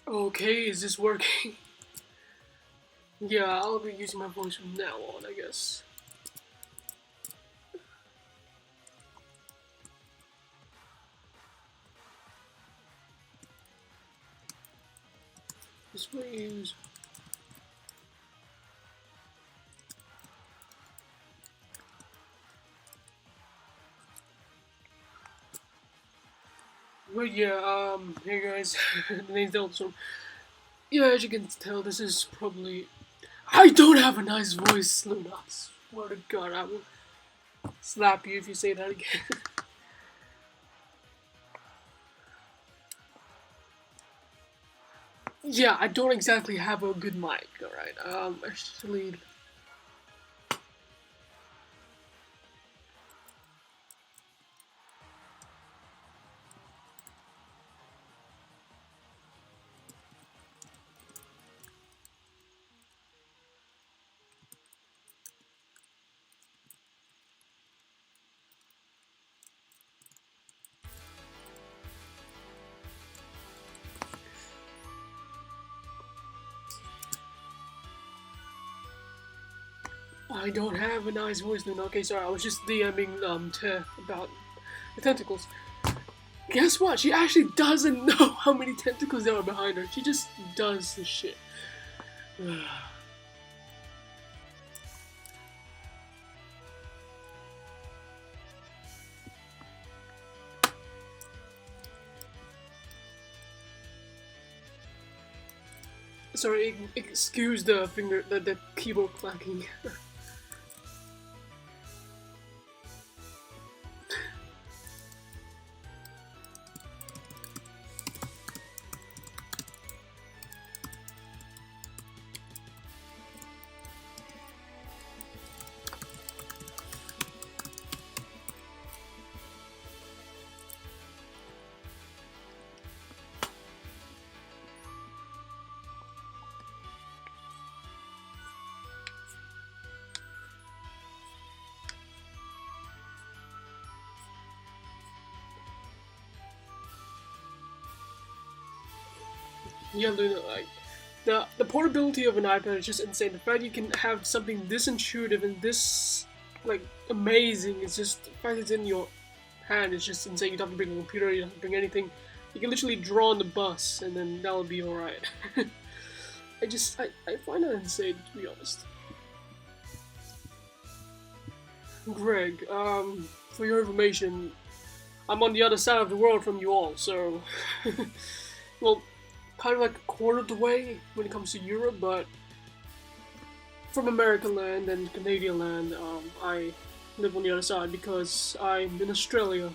Okay, is this working? Yeah, I'll be using my voice from now on, I guess. This way use. But yeah, hey guys, the name's Delta. Yeah, as you can tell, this is probably. I don't have a nice voice, Luna. I swear to God, I will slap you if you say that again. Yeah, I don't exactly have a good mic, alright? Actually. I don't have a nice voice, Luna. Okay, sorry, I was just DMing, about the tentacles. Guess what? She actually doesn't know how many tentacles there are behind her. She just does this shit. Sorry, excuse the the keyboard clacking. Yeah, Luna, like the portability of an iPad is just insane. The fact you can have something this intuitive and this like amazing is just the fact it's in your hand is just insane. You don't have to bring a computer, you don't have to bring anything. You can literally draw on the bus and then that'll be alright. I find that insane, to be honest. Greg, for your information, I'm on the other side of the world from you all, so well, kind of like a quarter of the way when it comes to Europe, but from American land and Canadian land, I live on the other side because I'm in Australia.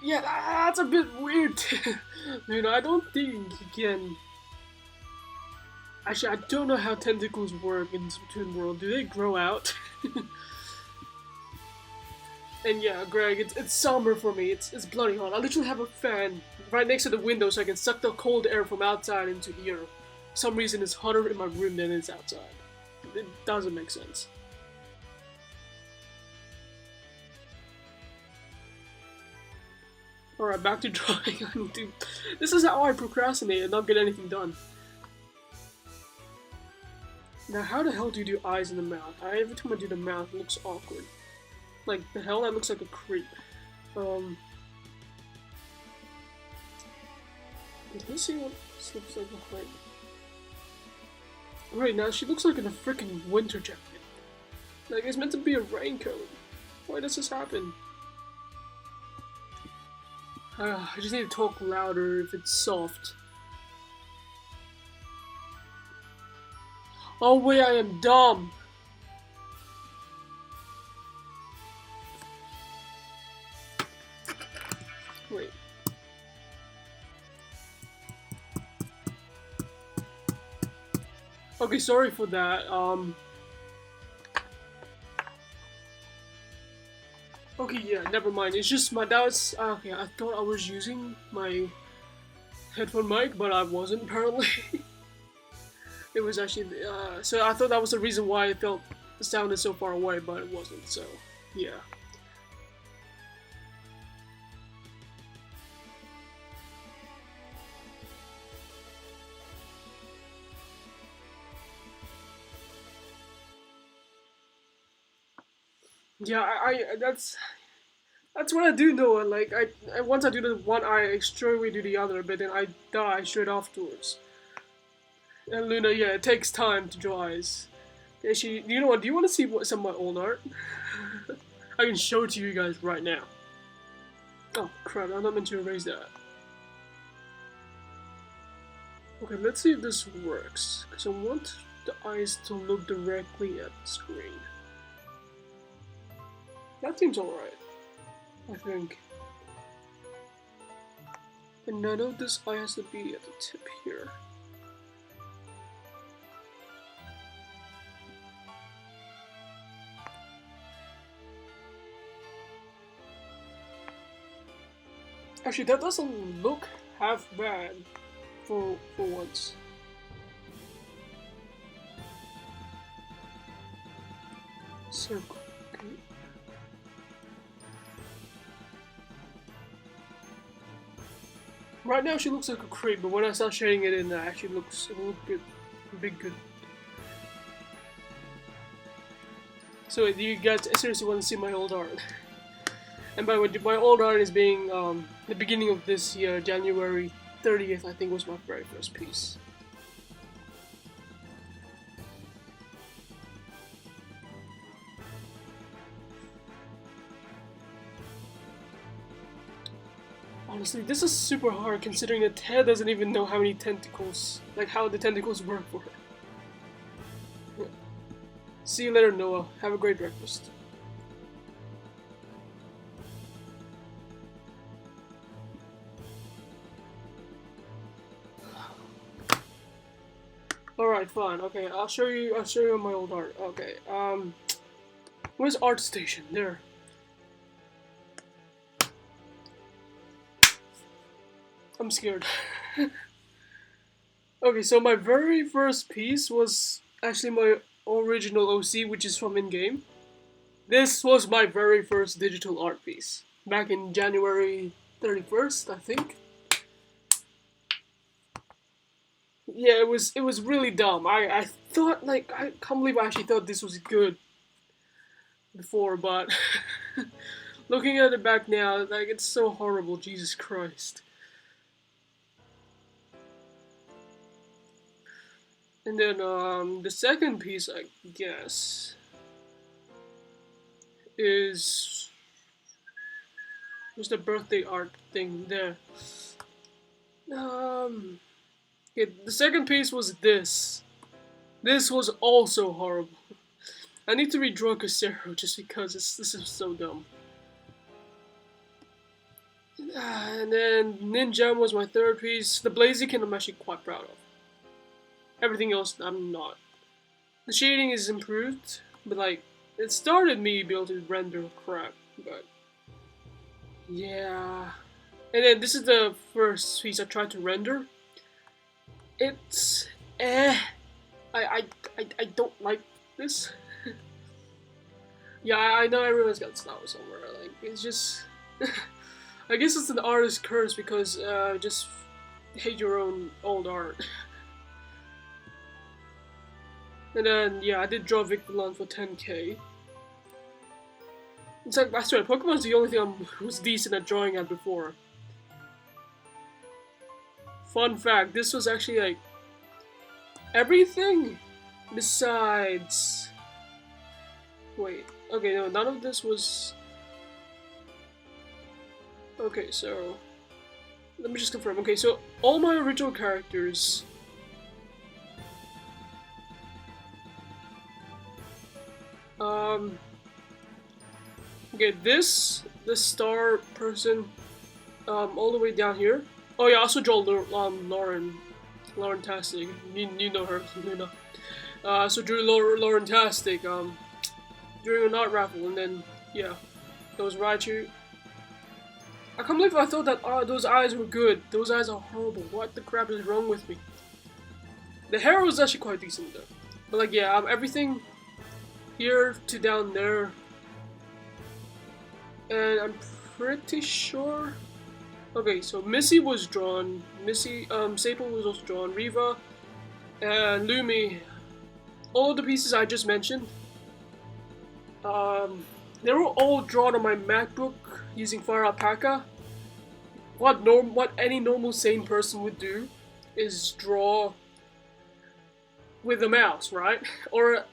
Yeah, that's a bit weird. You know, I don't think you can. Actually, I don't know how tentacles work in the Splatoon world. Do they grow out? And yeah, Greg, it's summer for me. It's bloody hot. I literally have a fan right next to the window so I can suck the cold air from outside into here. For some reason, it's hotter in my room than it's outside. It doesn't make sense. Alright, back to drawing. I need to. This is how I procrastinate and not get anything done. Now, how the hell do you do eyes in the mouth? Every time I do the mouth, it looks awkward. Like, the hell? That looks like a creep. Can you see what this looks like behind? Right now, she looks like in a freaking winter jacket. Like, it's meant to be a raincoat. Why does this happen? I just need to talk louder if it's soft. Oh wait, I am dumb! Wait. Okay, sorry for that, Okay, yeah, never mind. It's just my dad's. Okay, I thought I was using my headphone mic, but I wasn't apparently. It was actually. So I thought that was the reason why I felt the sound is so far away, but it wasn't. So, yeah. Yeah, that's what I do know. Like I once I do the one eye, I straight away do the other, but then I die straight afterwards. And Luna, yeah, it takes time to draw eyes. Yeah, you know what? Do you want to see some of my old art? I can show it to you guys right now. Oh crap! I'm not meant to erase that. Okay, let's see if this works. Because I want the eyes to look directly at the screen. That seems alright, I think. And none of this eye has to be at the tip here. Actually, that doesn't look half bad for once. Circle. Okay. Right now she looks like a creep, but when I start shading it in, actually it will look good, big good. So do you guys seriously want to see my old art? And by the way, my old art is being the beginning of this year, January 30th, I think was my very first piece. Honestly, this is super hard considering that Ted doesn't even know how many tentacles, like how the tentacles work for her. Yeah. See you later, Noah. Have a great breakfast. Alright, fine. Okay, I'll show you my old art. Okay, where's Art Station? There. I'm scared. Okay, so my very first piece was actually my original OC, which is from in-game. This was my very first digital art piece. Back in January 31st, I think. Yeah, it was really dumb. I thought, like, I can't believe I actually thought this was good before, but looking at it back now, like, it's so horrible, Jesus Christ. And then, the second piece, I guess, is the birthday art thing there. Okay, the second piece was this. This was also horrible. I need to redraw Casero just because this is so dumb. And then Ninja was my third piece. The Blaziken I'm actually quite proud of. Everything else I'm not. The shading is improved, but like it started me being able to render crap, but yeah. And then this is the first piece I tried to render. It's I don't like this. Yeah, I know everyone's got style somewhere. Like it's just, I guess it's an artist's curse because just hate your own old art. And then yeah, I did draw Victorlon for 10k. It's like I swear, Pokemon's the only thing I was decent at drawing at before. Fun fact: this was actually like everything besides. Wait. Okay, no, none of this was... Okay, so... Let me just confirm. Okay, so all my original characters... Okay, the star person, all the way down here. Oh yeah, I also draw Lauren Tastic. You know her, Luna. So drew Lauren Tastic, during an art raffle, and then, yeah, that was Raichu. I can't believe I thought that those eyes were good. Those eyes are horrible. What the crap is wrong with me? The hair was actually quite decent though. But like, yeah, everything here to down there. And I'm pretty sure... Okay, so Missy was drawn. Sable was also drawn. Riva and Lumi. All of the pieces I just mentioned. They were all drawn on my MacBook using Fire Alpaca. What any normal sane person would do is draw with a mouse, right? Or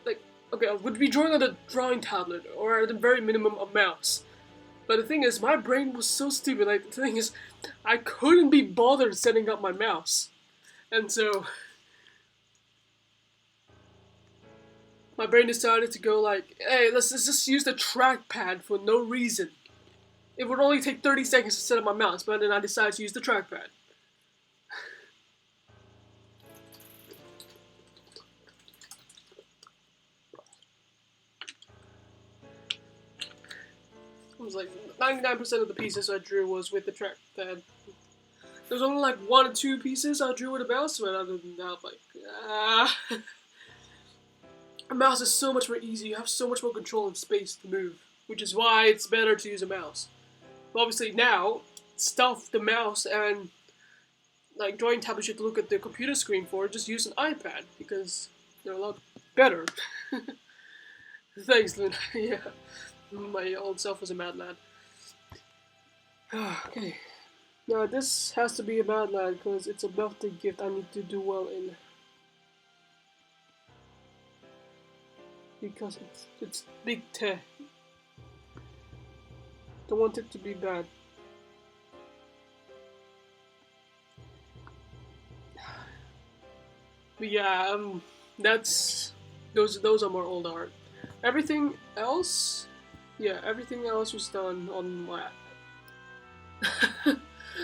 like, okay, I would be drawing on a drawing tablet, or at the very minimum a mouse. But the thing is, my brain was so stupid. Like, the thing is, I couldn't be bothered setting up my mouse, and so my brain decided to go like, hey, let's just use the trackpad for no reason. It would only take 30 seconds to set up my mouse, but then I decided to use the trackpad. It was like 99% of the pieces I drew was with the trackpad. There's only like 1 or 2 pieces I drew with a mouse, but other than that, like, a mouse is so much more easy. You have so much more control and space to move, which is why it's better to use a mouse. But obviously now, stuff the mouse and like drawing tablets you have to look at the computer screen for, just use an iPad because they're a lot better. Thanks, Luna. Yeah, my old self was a mad lad. Okay, now this has to be a mad lad because it's a birthday gift I need to do well in. Because it's big T. Don't want it to be bad. But yeah, those are more old art. Everything else, yeah, everything else was done on my.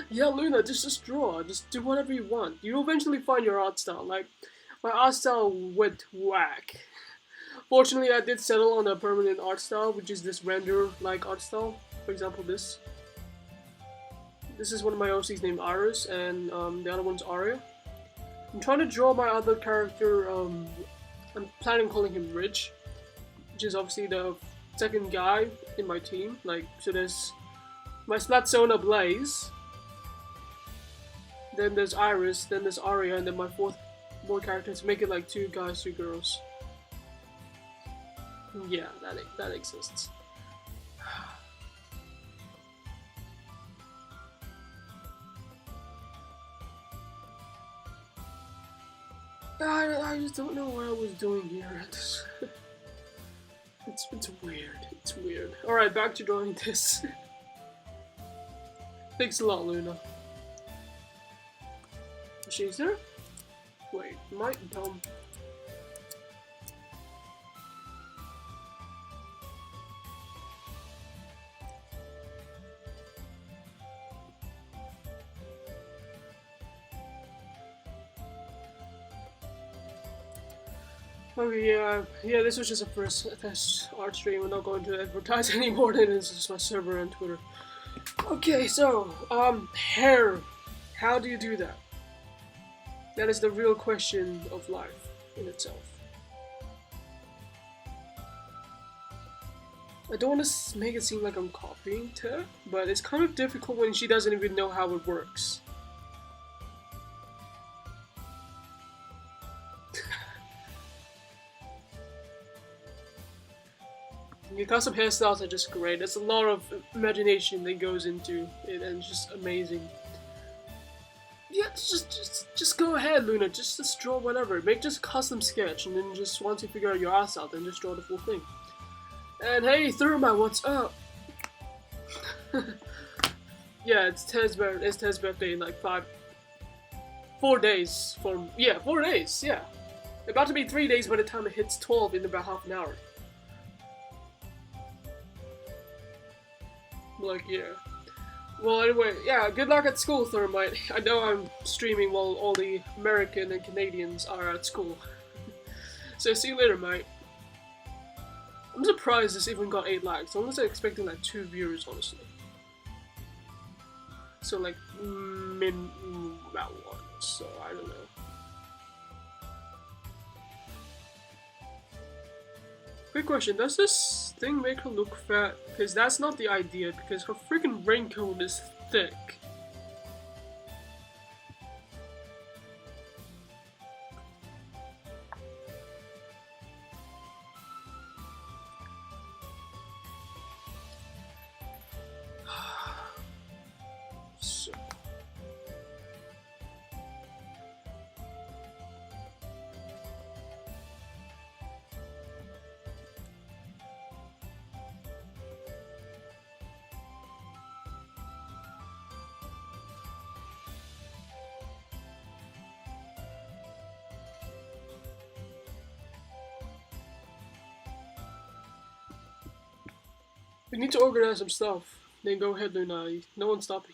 Yeah, Luna, just draw. Just do whatever you want. You'll eventually find your art style. Like, my art style went whack. Fortunately, I did settle on a permanent art style, which is this render-like art style. For example, this. This is one of my OCs named Iris, and the other one's Aria. I'm trying to draw my other character, I'm planning on calling him Ridge, which is obviously the second guy in my team. Like, so there's my Splatzona Blaze, then there's Iris, then there's Aria, and then my fourth boy character to make it like 2 guys, 2 girls. Yeah, that exists. I just don't know what I was doing here. It's weird. It's weird. Alright, back to drawing this. Thanks a lot, Luna. She's there? Wait, Mike and Tom. Okay, yeah, this was just a first test art stream. We're not going to advertise anymore than this is my server and Twitter. Okay, so, hair. How do you do that? That is the real question of life in itself. I don't want to make it seem like I'm copying Te, but it's kind of difficult when she doesn't even know how it works. Your custom hairstyles are just great. There's a lot of imagination that goes into it, and it's just amazing. Yeah, just go ahead, Luna. Just draw whatever. Make just a custom sketch, and then just once you figure out your ass out, then just draw the full thing. And hey, Therma, what's up? Yeah, it's Ted's birthday in like 4 days from 4 days. Yeah, about to be 3 days by the time it hits 12 in about half an hour. Like, yeah. Well, anyway, yeah, good luck at school, Thermite. I know I'm streaming while all the American and Canadians are at school. So, see you later, mate. I'm surprised this even got 8 likes. I was expecting like 2 viewers, honestly. So, like, about 1, so I don't know. Quick question, does this thing make her look fat? Because that's not the idea, because her freaking raincoat is thick. We need to organize some stuff. Then go ahead, Luna. No one's stopping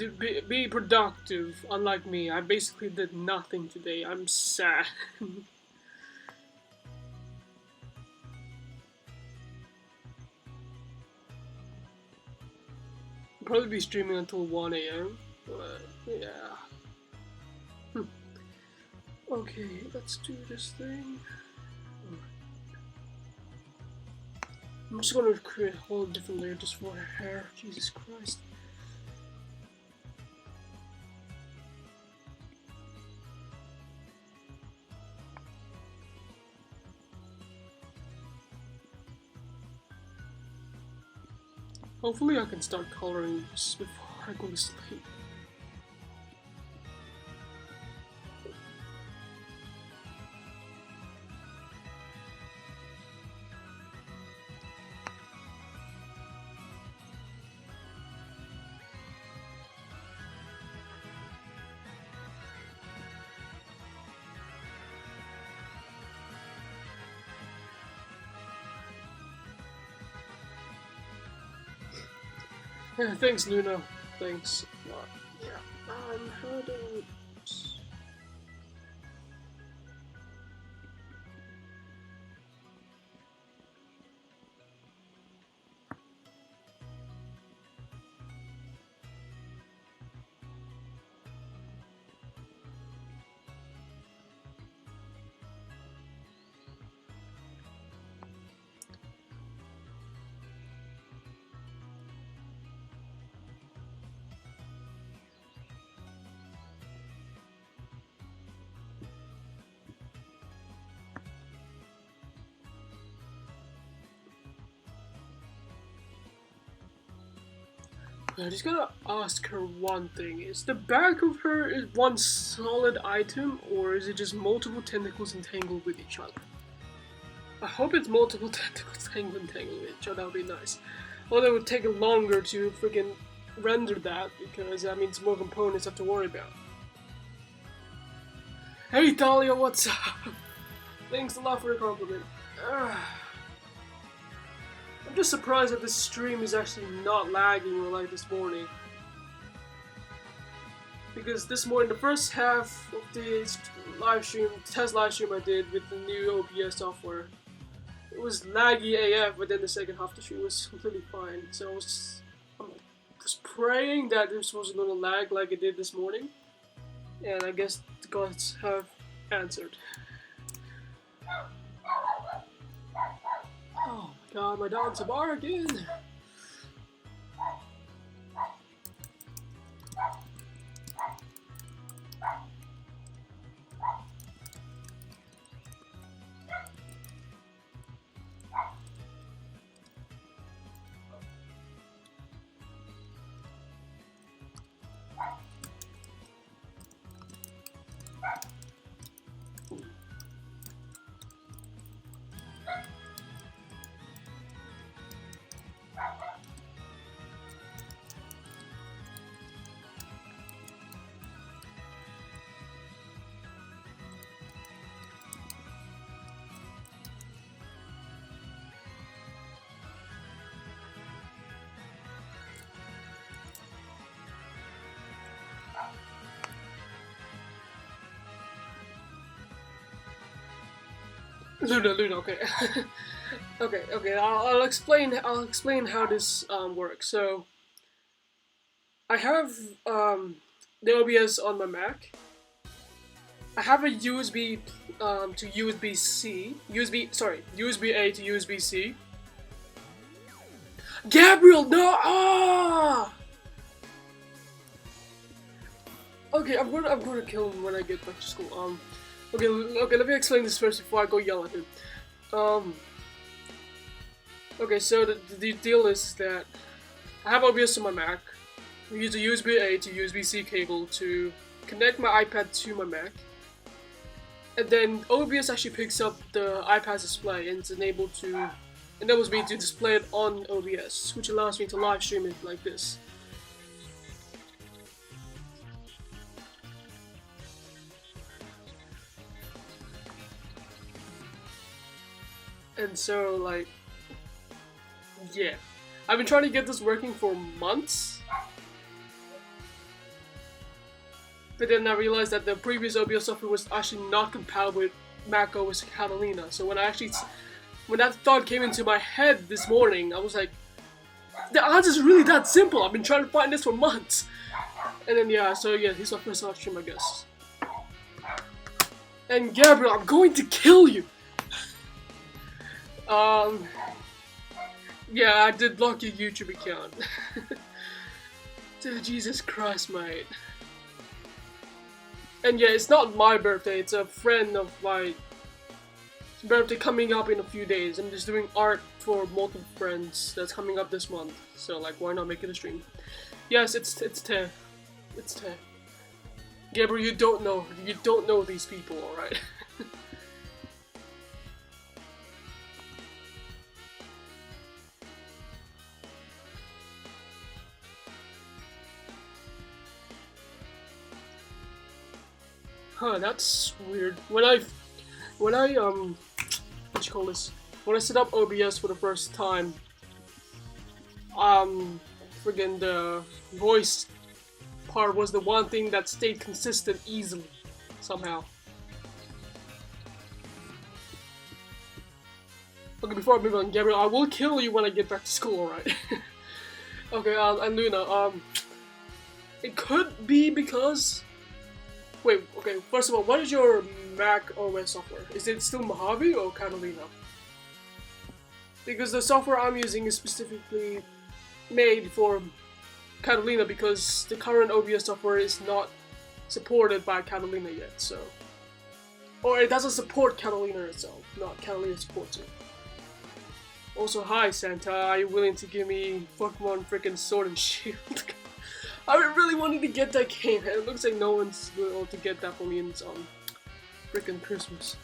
you. Be productive. Unlike me, I basically did nothing today. I'm sad. Probably be streaming until 1 a.m. But yeah. Okay, let's do this thing. I'm just gonna create a whole different layer just for her hair. Jesus Christ. Hopefully I can start coloring this before I go to sleep. Yeah, thanks, Luna. Thanks. Yeah. How do I... I just gotta ask her one thing. Is the back of her is one solid item, or is it just multiple tentacles entangled with each other? I hope it's multiple tentacles entangled with each other. That would be nice. Although it would take longer to freaking render that, because that means more components I have to worry about. Hey Talia, what's up? Thanks a lot for the compliment. I'm just surprised that this stream is actually not lagging like this morning. Because this morning, the first half of the test live stream I did with the new OBS software, it was laggy AF, but then the second half of the stream was completely fine. So I was praying that this was a little lag like it did this morning. And I guess the gods have answered. Oh my god, my dog's a bar again! Luna, okay. okay. I'll explain how this works. So I have the OBS on my Mac. I have a USB to USB-C, USB-A to USB-C. Gabriel, no! Ah! Okay, I'm gonna kill him when I get back to school. Okay, let me explain this first before I go yell at him. Okay, so the deal is that I have OBS on my Mac. I use a USB-A to USB-C cable to connect my iPad to my Mac. And then OBS actually picks up the iPad's display and enables me to display it on OBS, which allows me to live stream it like this. And so, like, yeah. I've been trying to get this working for months. But then I realized that the previous OBS software was actually not compatible with Mac OS Catalina. So when that thought came into my head this morning, I was like, the answer is really that simple. I've been trying to find this for months. And then yeah, so yeah, he's my first live stream, I guess. And Gabriel, I'm going to kill you. Yeah, I did block your YouTube account. Dude, Jesus Christ, mate. And yeah, it's not my birthday, it's a friend of my birthday coming up in a few days. I'm just doing art for multiple friends that's coming up this month. So like, why not make it a stream? Yes, it's Te. It's Te. Gabriel, you don't know these people, alright? Huh, that's weird. When I what you call this? When I set up OBS for the first time, friggin' the voice part was the one thing that stayed consistent easily, somehow. Okay, before I move on, Gabriel, I will kill you when I get back to school, alright? Okay, and Luna, it could be because... Wait, okay, first of all, what is your Mac OS software? Is it still Mojave or Catalina? Because the software I'm using is specifically made for Catalina because the current OBS software is not supported by Catalina yet, so... Or it doesn't support Catalina itself, not Catalina supports it. Also, hi Santa, are you willing to give me Pokemon freaking Sword and Shield? I've been really wanting to get that game, and it looks like no one's able to get that for me in freaking Christmas.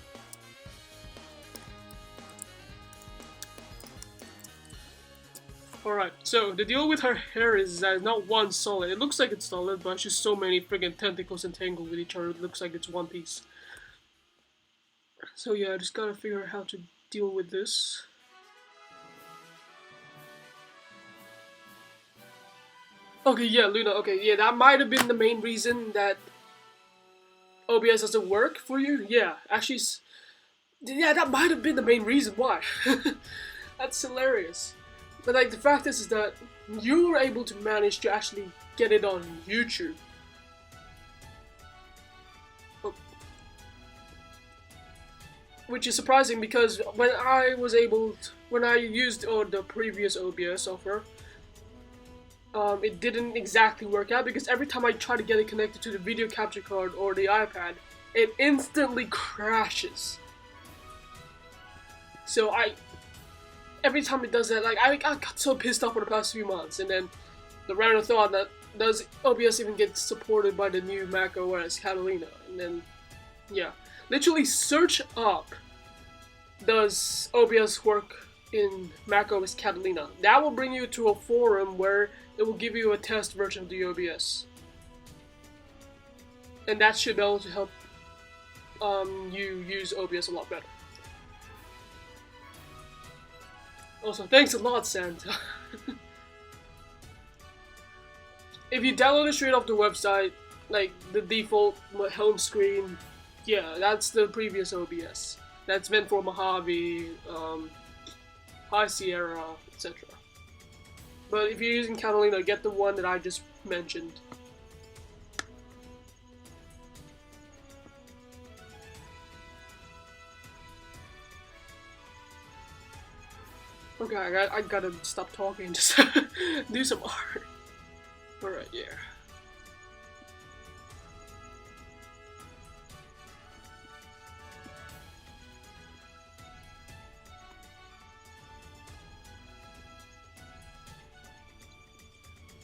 Alright, so the deal with her hair is that it's not one solid. It looks like it's solid, but it's just so many friggin' tentacles entangled with each other, it looks like it's one piece. So yeah, I just gotta figure out how to deal with this. Okay, yeah, Luna, okay, yeah, that might have been the main reason that OBS doesn't work for you. Yeah, actually, yeah, that might have been the main reason why. That's hilarious. But like, the fact is that you were able to manage to actually get it on YouTube. Oh. Which is surprising because when I used the previous OBS software, it didn't exactly work out because every time I try to get it connected to the video capture card or the iPad, it instantly crashes. So every time it does that, like I got so pissed off for the past few months, and then the random thought that does OBS even get supported by the new Mac OS Catalina, and then yeah, literally search up does OBS work in Mac OS Catalina. That will bring you to a forum where it will give you a test version of the OBS. And that should be able to help you use OBS a lot better. Also, thanks a lot, Santa. If you download it straight off the website, like the default home screen, yeah, that's the previous OBS. That's meant for Mojave, High Sierra, etc. But if you're using Catalina, get the one that I just mentioned. Okay, I gotta stop talking and just do some art. Alright, yeah.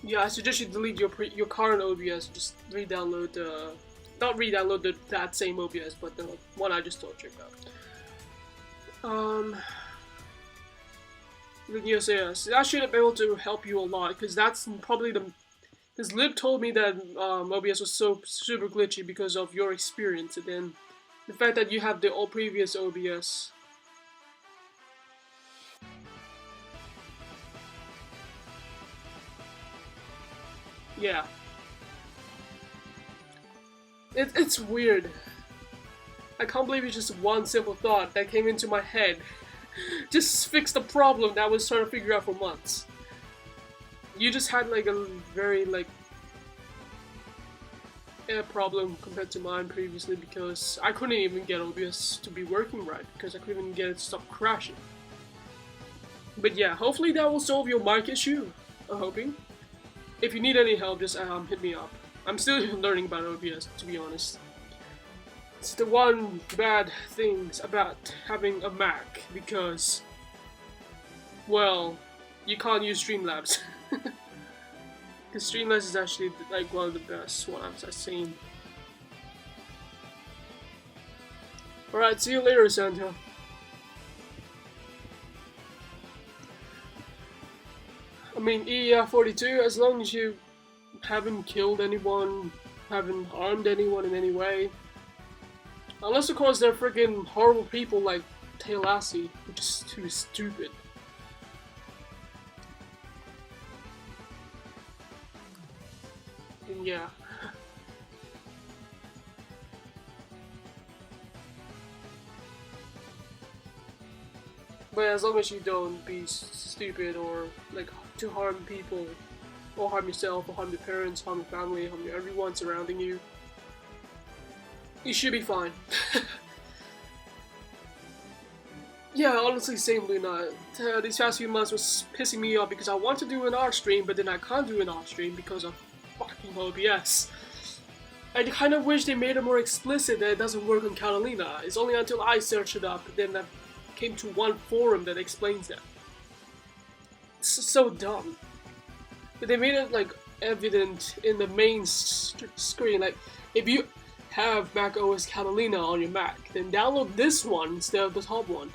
Yeah, I suggest you delete your current OBS. Just re-download not re-download that same OBS, but the one I just told you about. Yes, that should be able to help you a lot, because that's probably because Lib told me that OBS was so super glitchy because of your experience, and then the fact that you have the previous OBS yeah. It's weird. I can't believe it's just one simple thought that came into my head. Just fixed the problem that I was trying to figure out for months. You just had like a very like a problem compared to mine previously because I couldn't even get OBS to be working right because I couldn't even get it to stop crashing. But yeah, hopefully that will solve your mic issue. I'm hoping. If you need any help, just hit me up. I'm still learning about OBS, to be honest. It's the one bad thing about having a Mac because, well, you can't use Streamlabs. Because Streamlabs is actually like one of the best ones I've seen. Alright, see you later, Santa. I mean, EEF42, as long as you haven't killed anyone, haven't harmed anyone in any way. Unless, of course, they're freaking horrible people like Taylasi, which is too stupid. And yeah. But as long as you don't be stupid or like to harm people, or harm yourself, or harm your parents, harm your family, harm everyone surrounding you, you should be fine. Yeah, honestly, same Luna. These past few months was pissing me off because I want to do an art stream, but then I can't do an art stream because of fucking OBS. I kind of wish they made it more explicit that it doesn't work on Catalina. It's only until I searched it up, then I came to one forum that explains that. It's so dumb. But they made it like evident in the main screen. Like, if you have Mac OS Catalina on your Mac, then download this one instead of the top one.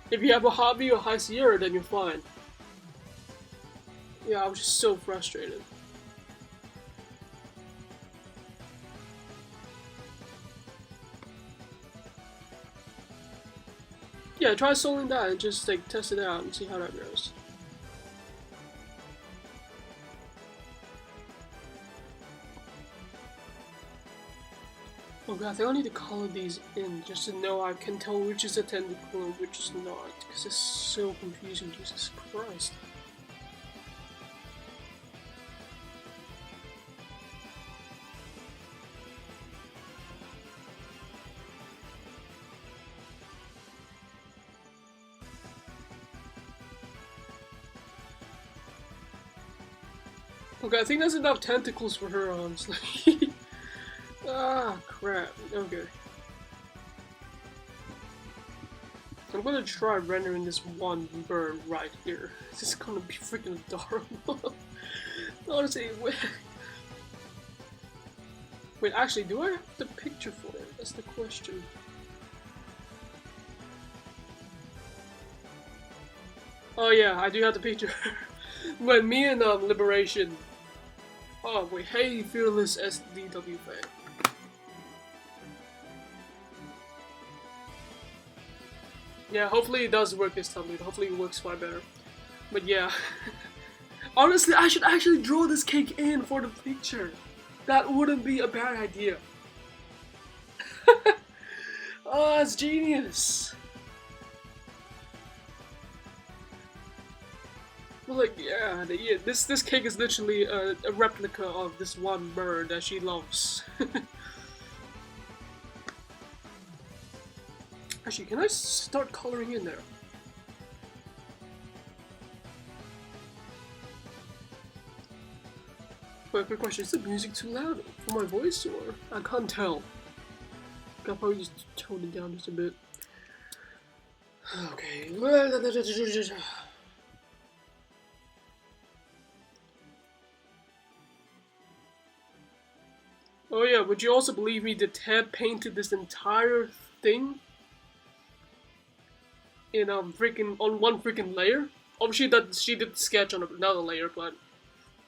If you have a Hobby or High Sierra, then you're fine. Yeah, I was just so frustrated. Yeah, try installing that and just like test it out and see how that goes. Oh god, I think I need to color these in just to know I can tell which is a tentacle and which is not, because it's so confusing, Jesus Christ. Okay, I think that's enough tentacles for her, honestly. Ah, crap. Okay. I'm gonna try rendering this one bird right here. This is gonna be freaking adorable. Honestly, wait, actually, do I have the picture for it? That's the question. Oh yeah, I do have the picture. When me and Liberation. Oh wait, hey, fearless SDW fan. Yeah, hopefully it does work this time. Hopefully it works far better. But yeah. Honestly, I should actually draw this cake in for the picture. That wouldn't be a bad idea. Oh, it's genius. Well, like, yeah, this cake is literally a replica of this one bird that she loves. Actually, can I start coloring in there? Wait, quick question, is the music too loud for my voice, or? I can't tell. I'll probably just tone it down just a bit. Okay. Oh yeah, would you also believe me that Ted painted this entire thing in on one freaking layer? Obviously that she did sketch on another layer, but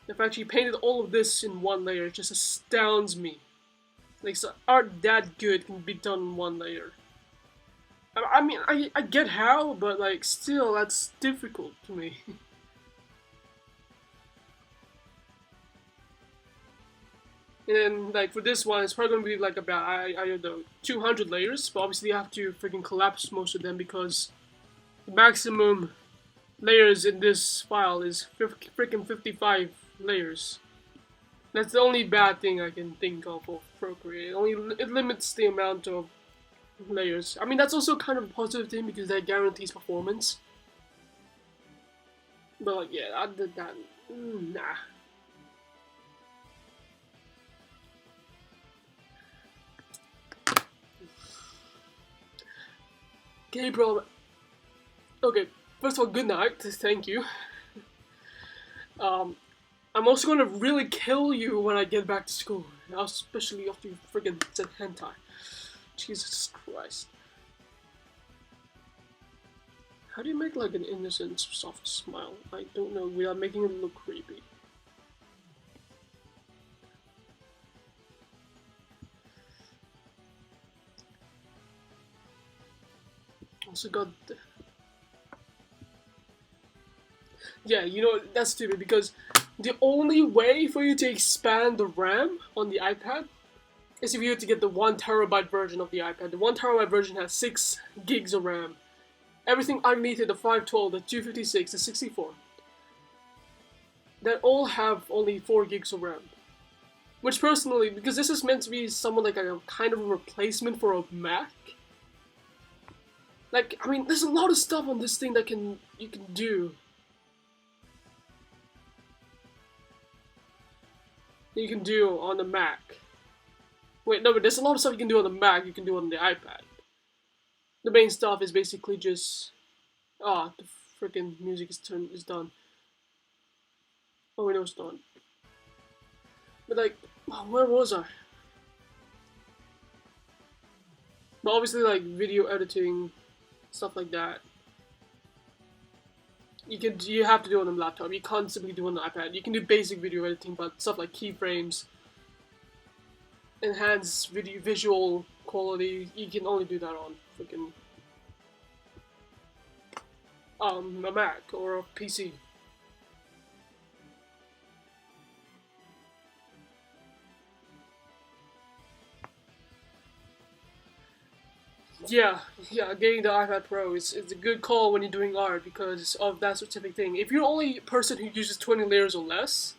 the fact she painted all of this in one layer just astounds me. Like, so art that good can be done in one layer. I mean, I get how, but like, still, that's difficult to me. And then, like, for this one, it's probably going to be, like, about, I don't know, 200 layers. But obviously, you have to freaking collapse most of them because the maximum layers in this file is freaking 55 layers. That's the only bad thing I can think of Procreate. It limits the amount of layers. I mean, that's also kind of a positive thing because that guarantees performance. But, like, yeah, I did that. Nah. Gabriel. Okay, first of all, good night. Thank you. I'm also gonna really kill you when I get back to school, especially after you friggin' said hentai. Jesus Christ. How do you make like an innocent, soft smile? I don't know, without making it look creepy. Also got the... Yeah, you know, that's stupid because the only way for you to expand the RAM on the iPad is if you have to get the 1TB version of the iPad. The 1TB version has 6 gigs of RAM. Everything underneath it, the 512, the 256, the 64, that all have only 4 gigs of RAM. Which personally, because this is meant to be somewhat like a kind of a replacement for a Mac. Like, I mean, there's a lot of stuff on this thing that you can do. You can do on the Mac. Wait, no, but there's a lot of stuff you can do on the Mac, you can do on the iPad. The main stuff is basically just... Ah, the freaking music is done. Oh, wait, no, it's done. But like, where was I? But obviously, like, video editing, stuff like that. You have to do it on the laptop. You can't simply do it on the iPad. You can do basic video editing, but stuff like keyframes, enhance visual quality, you can only do that on freaking a Mac or a PC. Yeah, getting the iPad Pro is a good call when you're doing art because of that specific thing. If you're the only person who uses 20 layers or less,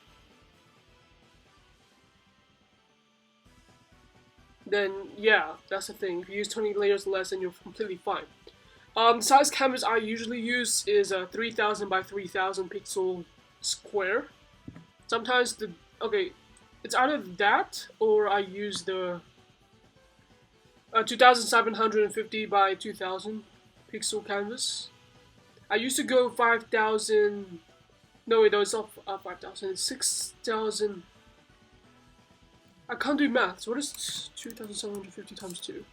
then yeah, that's the thing. If you use 20 layers or less, then you're completely fine. The size canvas I usually use is a 3000 by 3000 pixel square. Sometimes it's either that or I use the 2750 by 2000 pixel canvas. I used to go 5000. No, wait, no, it's not 5000. It's 6000. I can't do maths. What is 2750 times 2?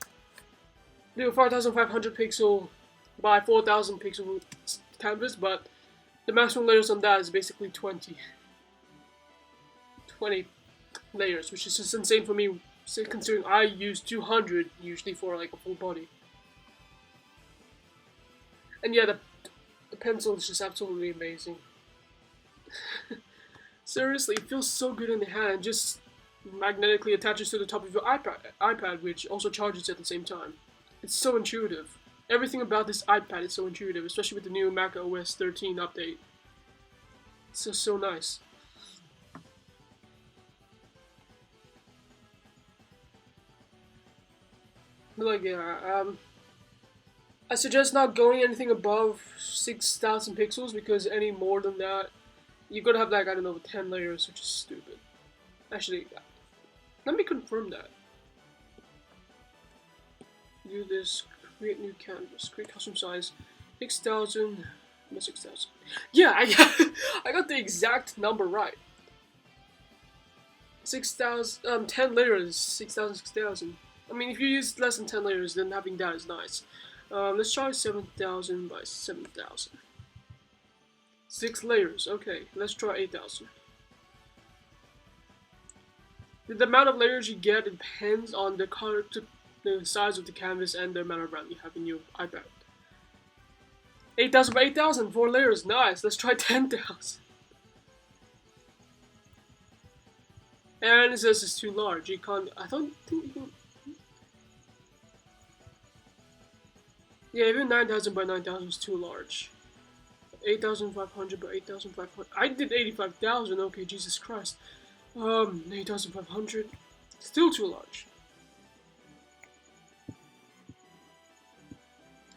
Do 5500 pixel by 4000 pixel canvas, but the maximum layers on that is basically 20 layers, which is just insane for me, considering I use 200 usually for like a full body. And yeah, the pencil is just absolutely amazing. Seriously, it feels so good in the hand. It just magnetically attaches to the top of your iPad, which also charges at the same time. It's so intuitive. Everything about this iPad is so intuitive, especially with the new Mac OS 13 update. It's just so nice. But like, yeah, I suggest not going anything above 6000 pixels because any more than that, you're gonna have like, I don't know, 10 layers, which is stupid. Actually, let me confirm that. Do this, create new canvas, create custom size, 6000, no 6000. Yeah, I got the exact number right. 6,000, 10 layers, 6,000, 6,000. I mean, if you use less than 10 layers, then having that is nice. Let's try 7,000 by 7,000. 6 layers, okay, let's try 8,000. The amount of layers you get depends on the size of the canvas and the amount of RAM you have in your iPad. 8,000 by 8,000, 4 layers, nice. Let's try 10,000. And it says it's too large. You can't. I don't think you can. Yeah, even 9,000 by 9,000 is too large. 8,500 by 8,500. I did 85,000. Okay, Jesus Christ. 8,500. Still too large.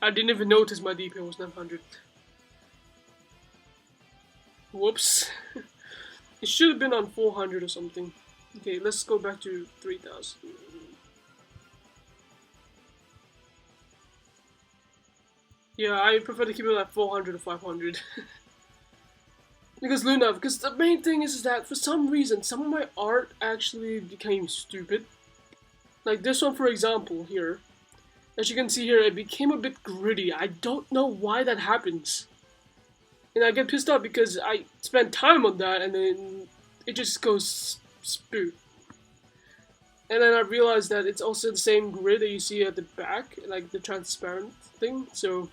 I didn't even notice my DPI was 900. Whoops. It should have been on 400 or something. Okay, let's go back to 3,000. Yeah, I prefer to keep it at 400 or 500. Because the main thing is that for some reason, some of my art actually became stupid. Like this one, for example, here. As you can see here, it became a bit gritty. I don't know why that happens. And I get pissed off because I spent time on that and then it just goes spoot. And then I realized that it's also the same grid that you see at the back, like the transparent thing. So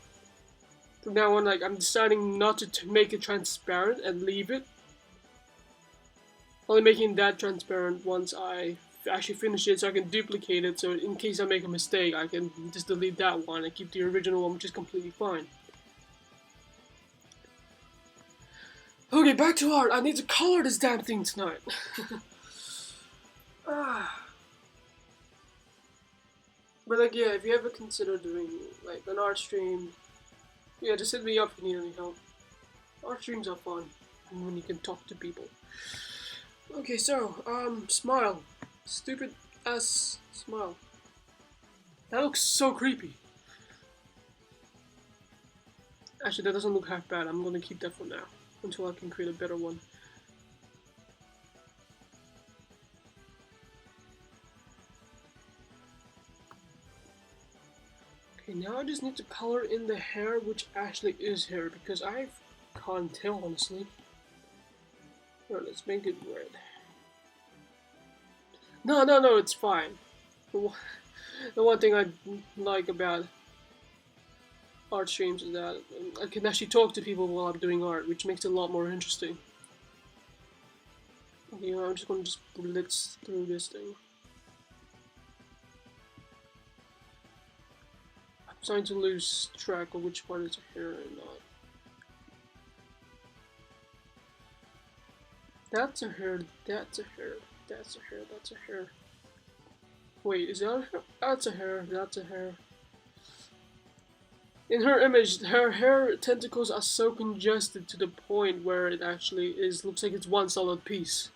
from now on, like I'm deciding not to make it transparent and leave it. Only making that transparent once I actually finish it so I can duplicate it, so in case I make a mistake I can just delete that one and keep the original one, which is completely fine. Okay, back to art. I need to color this damn thing tonight. But like, yeah, if you ever consider doing like an art stream, yeah, just hit me up if you need any help. Art streams are fun when you can talk to people. Okay, so smile. Stupid ass smile. That looks so creepy. Actually, that doesn't look half bad. I'm gonna keep that for now until I can create a better one. Okay, now I just need to color in the hair, which actually is hair, because I can't tell honestly. Alright, let's make it red. No, it's fine. The one thing I like about art streams is that I can actually talk to people while I'm doing art, which makes it a lot more interesting. Okay, I'm just gonna blitz through this thing. I'm starting to lose track of which part is hair and not. That's a hair, that's a hair, that's a hair, that's a hair. Wait, is that a hair? That's a hair, that's a hair. In her image, her hair tentacles are so congested to the point where it actually looks like it's one solid piece.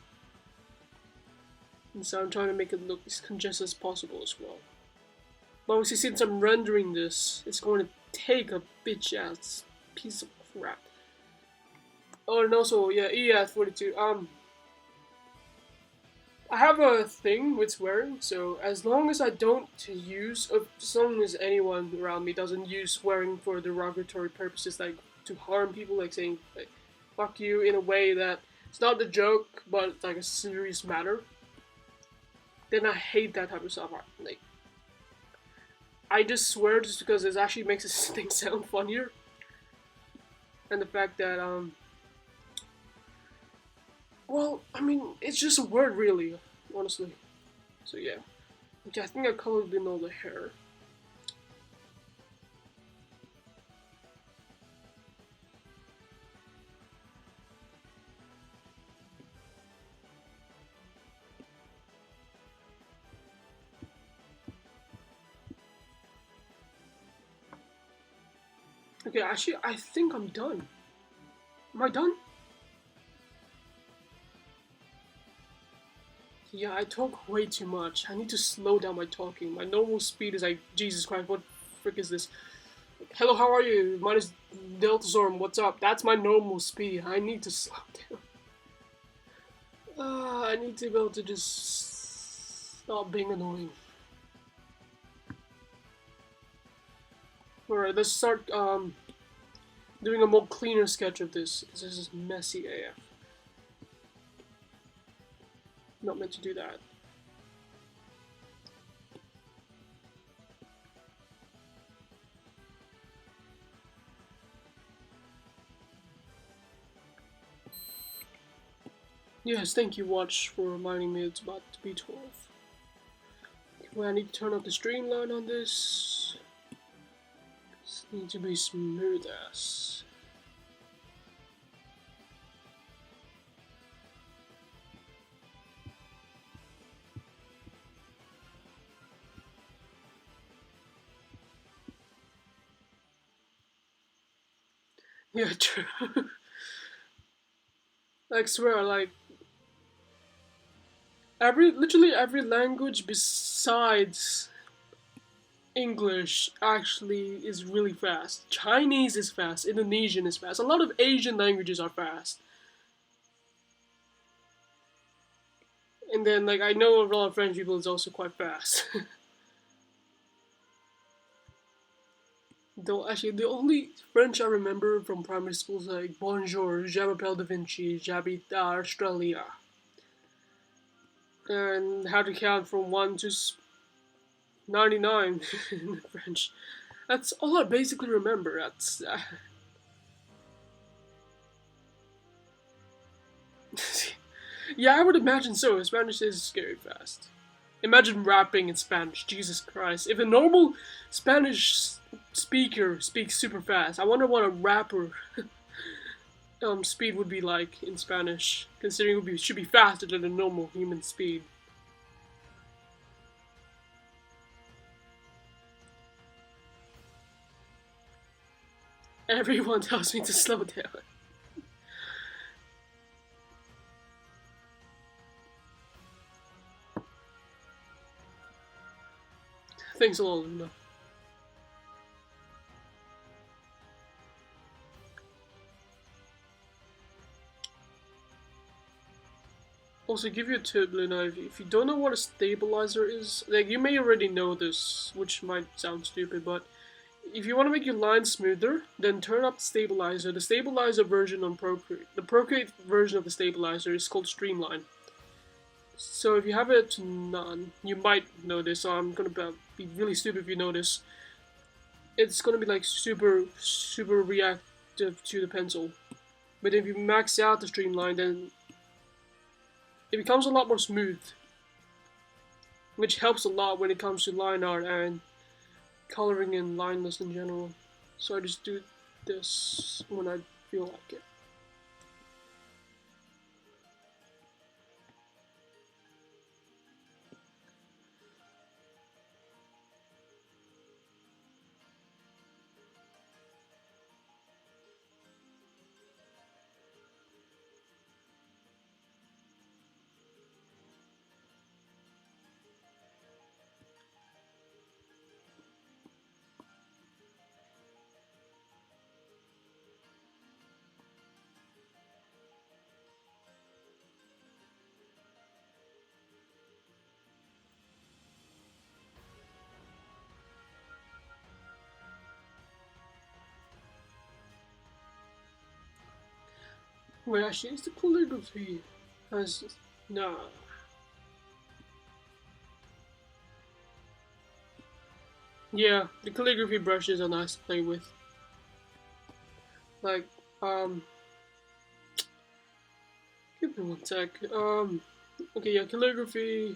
And so I'm trying to make it look as congested as possible as well. But obviously, since I'm rendering this, it's going to take a bitch ass piece of crap. Oh, and also, yeah, EF42. I have a thing with swearing, so as long as I don't use, as long as anyone around me doesn't use swearing for derogatory purposes, like to harm people, like saying like "fuck you" in a way that it's not a joke, but it's like a serious matter, then I hate that type of stuff. Like, I just swear just because it actually makes this thing sound funnier, and the fact that well, I mean, it's just a word, really, honestly. So yeah. Okay, I think I colored in all the hair. Okay, actually, I think I'm done. Am I done? Yeah, I talk way too much. I need to slow down my talking. My normal speed is like, Jesus Christ, what frick is this? Hello, how are you? Mine is Delta Zorm, what's up? That's my normal speed. I need to slow down. I need to be able to just stop being annoying. Alright, let's start doing a more cleaner sketch of this. This is messy AF. Not meant to do that. Yes, thank you, Watch, for reminding me it's about to be 12. Well, I need to turn up the streamline on this. This needs to be smooth as. Yeah, true. I swear, like, literally every language besides English actually is really fast. Chinese is fast, Indonesian is fast, a lot of Asian languages are fast. And then, like, I know a lot of French people is also quite fast. Though, actually, the only French I remember from primary school is like Bonjour, Je m'appelle Da Vinci, J'habite Australia. And how to count from 1 to 99 in French. That's all I basically remember. That's. Yeah, I would imagine so. Spanish is scary fast. Imagine rapping in Spanish. Jesus Christ. If a normal Spanish speaker speaks super fast, I wonder what a rapper speed would be like in Spanish, considering should be faster than a normal human speed. Everyone tells me to slow down. Thanks a lot, Luna. Also, give you a tip, Luna. If you don't know what a stabilizer is, like you may already know this, which might sound stupid, but if you want to make your line smoother, then turn up the stabilizer. The stabilizer version on Procreate. The Procreate version of the stabilizer is called Streamline. So if you have it to none, you might notice. So I'm gonna be really stupid if you notice. It's gonna be like super reactive to the pencil. But if you max out the streamline, then it becomes a lot more smooth, which helps a lot when it comes to line art and coloring and line list in general. So I just do this when I feel like it. Wait, actually, is the calligraphy has nah. Yeah, the calligraphy brushes are nice to play with. Like, give me one sec. Okay, yeah, calligraphy,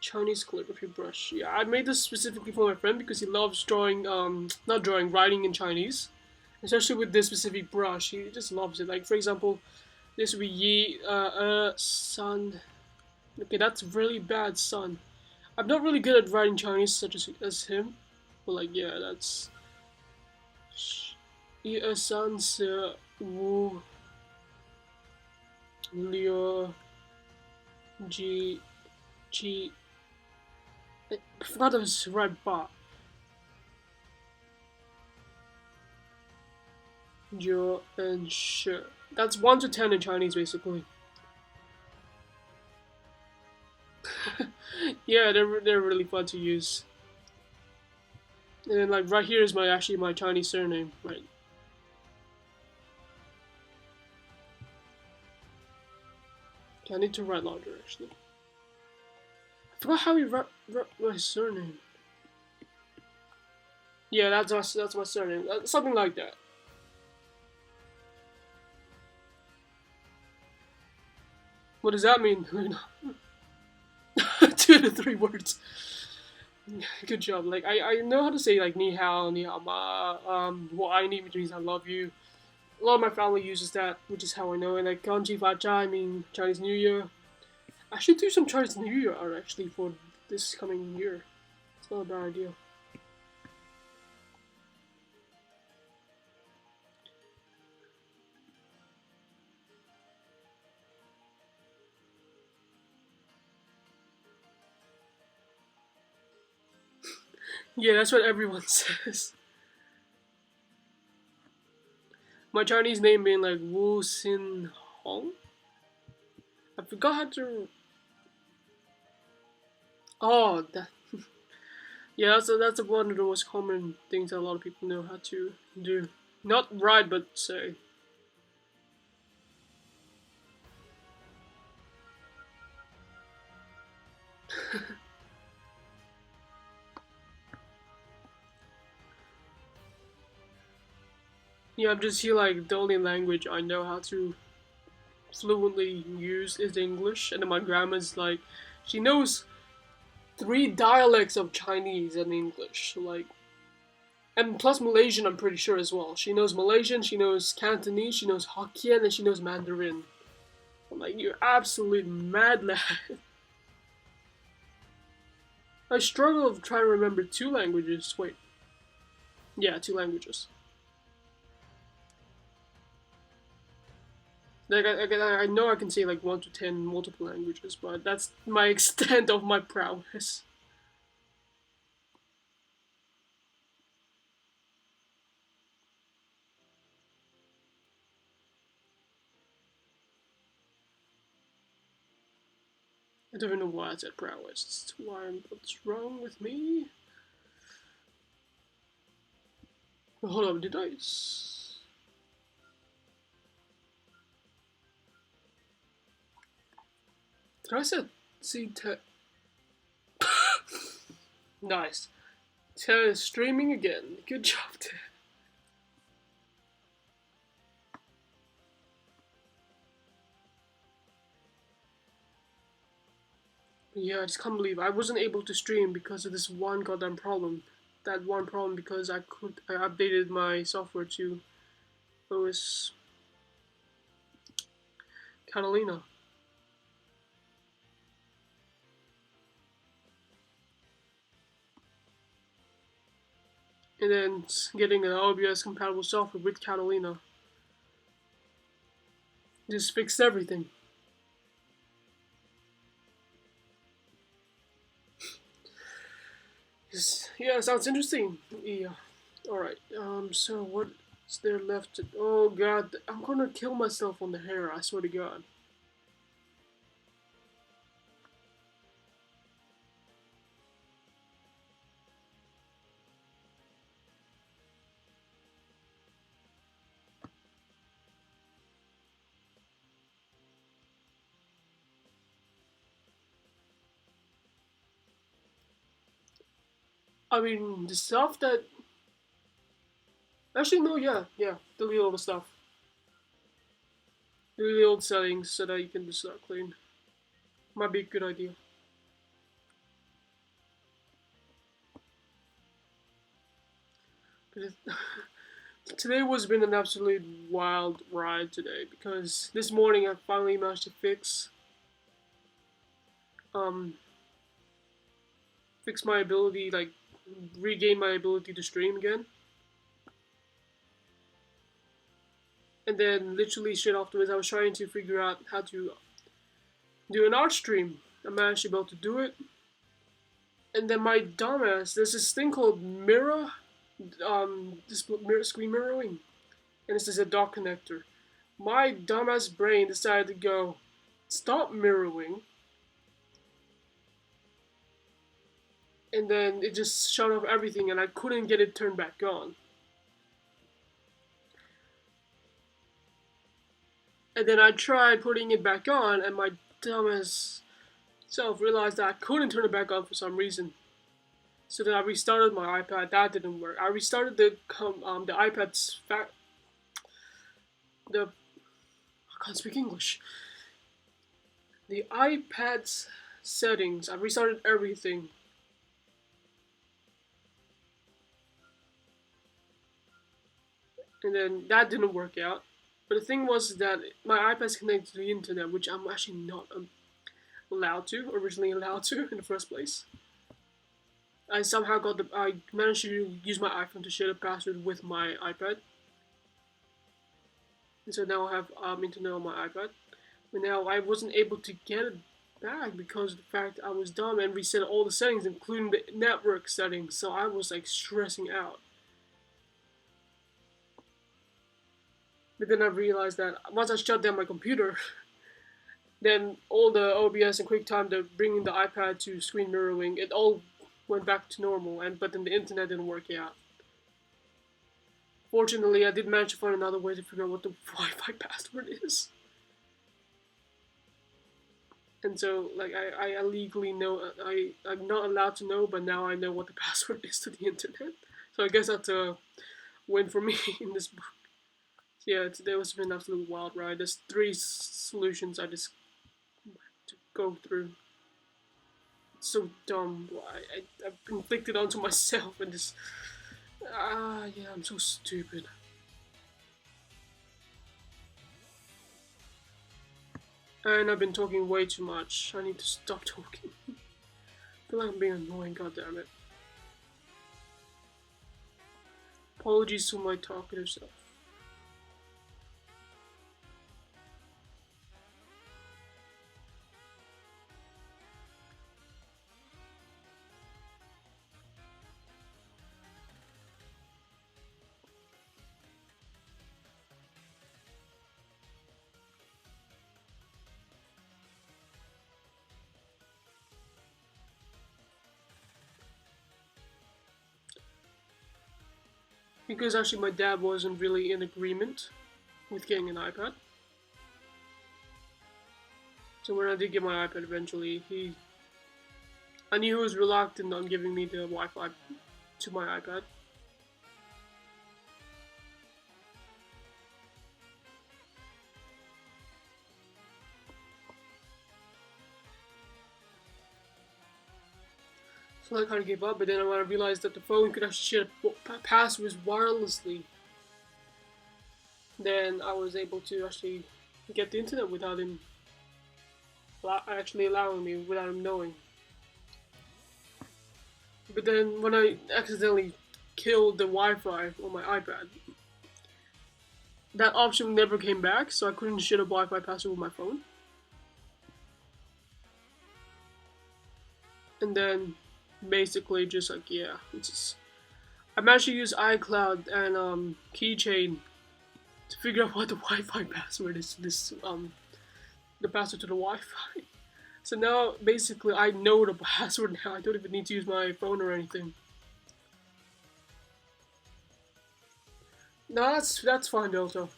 Chinese calligraphy brush. Yeah, I made this specifically for my friend because he loves drawing, not drawing, writing in Chinese. Especially with this specific brush, he just loves it. Like, for example, this would be Yi, Sun. Okay, that's really bad, Sun. I'm not really good at writing Chinese such as him. But, like, yeah, that's. Yi, Sun, Se, Wu, Liu, Ji, Ji. I forgot it was right, Ba. Jo, and Shi. That's 1 to 10 in Chinese, basically. Yeah, they're really fun to use. And then like right here is my Chinese surname, right? Okay, I need to write larger actually. I forgot how you write my surname. Yeah, that's my surname. Something like that. What does that mean? 2 to 3 words. Good job. Like I know how to say like ni hao ma, what I need, which means I love you. A lot of my family uses that, which is how I know. And like kanji fa cha, I mean Chinese New Year. I should do some Chinese New Year art actually for this coming year. It's not a bad idea. Yeah, that's what everyone says. My Chinese name being like Wu Xin Hong. I forgot how to. Oh, that. Yeah, that's one of the most common things that a lot of people know how to do. Not write, but say. Yeah, I'm just here like the only language I know how to fluently use is English, and then my grandma's like, she knows 3 dialects of Chinese and English, so like, and plus Malaysian, I'm pretty sure as well. She knows Malaysian, she knows Cantonese, she knows Hokkien, and she knows Mandarin. I'm like, you're absolute mad lad. I struggle with trying to remember 2 languages. Wait, yeah, 2 languages. Like I know I can say like 1 to 10 multiple languages, but that's my extent of my prowess. I don't even know why I said prowess. What's wrong with me? Hold up, did I? Did I say see te? Nice. Te is streaming again. Good job, Te. Yeah, I just can't believe I wasn't able to stream because of this one goddamn problem. That one problem because I updated my software to OS Catalina. And then getting an OBS compatible software with Catalina just fixed everything. Yeah, sounds interesting. Yeah. Alright, so what's there left to. Oh god, I'm gonna kill myself on the hair, I swear to god. I mean, the stuff that. Actually, no, yeah, delete all the stuff. Delete the old settings so that you can just start clean. Might be a good idea. Today was been an absolute wild ride today because this morning I finally managed to um fix my ability, like regain my ability to stream again. And then literally straight afterwards I was trying to figure out how to do an art stream. I managed to be able to do it. And then my dumbass, there's this thing called mirror, this screen mirroring, and this is a dock connector. My dumbass brain decided to go, stop mirroring, and then it just shut off everything, and I couldn't get it turned back on. And then I tried putting it back on, and my dumbass self realized that I couldn't turn it back on for some reason. So then I restarted my iPad. That didn't work. I restarted the iPad's the I can't speak English. The iPad's settings, I restarted everything, and then that didn't work out. But the thing was that my iPad's connected to the internet, which I'm actually not originally allowed to in the first place. I managed to use my iPhone to share the password with my iPad, and so now I have internet on my iPad. But now I wasn't able to get it back because of the fact I was dumb and reset all the settings, including the network settings. So I was like stressing out. But then I realized that once I shut down my computer, then all the OBS and QuickTime, the bringing the iPad to screen mirroring, it all went back to normal. But then the internet didn't work out. Fortunately, I did manage to find another way to figure out what the Wi-Fi password is. And so, like, I legally know, I'm not allowed to know, but now I know what the password is to the internet. So I guess that's a win for me in this book. Yeah, there was been an absolute wild ride. There's three solutions I just had to go through. It's so dumb. I've inflicted onto myself and just, yeah, I'm so stupid. And I've been talking way too much. I need to stop talking. I feel like I'm being annoying, goddammit. Apologies to my talkative self. Because actually my dad wasn't really in agreement with getting an iPad. So when I did get my iPad eventually, I knew he was reluctant on giving me the Wi-Fi to my iPad. So I kind of gave up, but then when I realized that the phone could actually share passwords wirelessly, then I was able to actually get the internet without him actually allowing me, without him knowing. But then when I accidentally killed the Wi-Fi on my iPad, that option never came back, so I couldn't share the Wi-Fi password with my phone. And then basically just like, yeah, I managed to use iCloud and Keychain to figure out what the Wi-Fi password is to the password to the Wi-Fi. So now basically I know the password now. I don't even need to use my phone or anything. No, that's fine, Delta.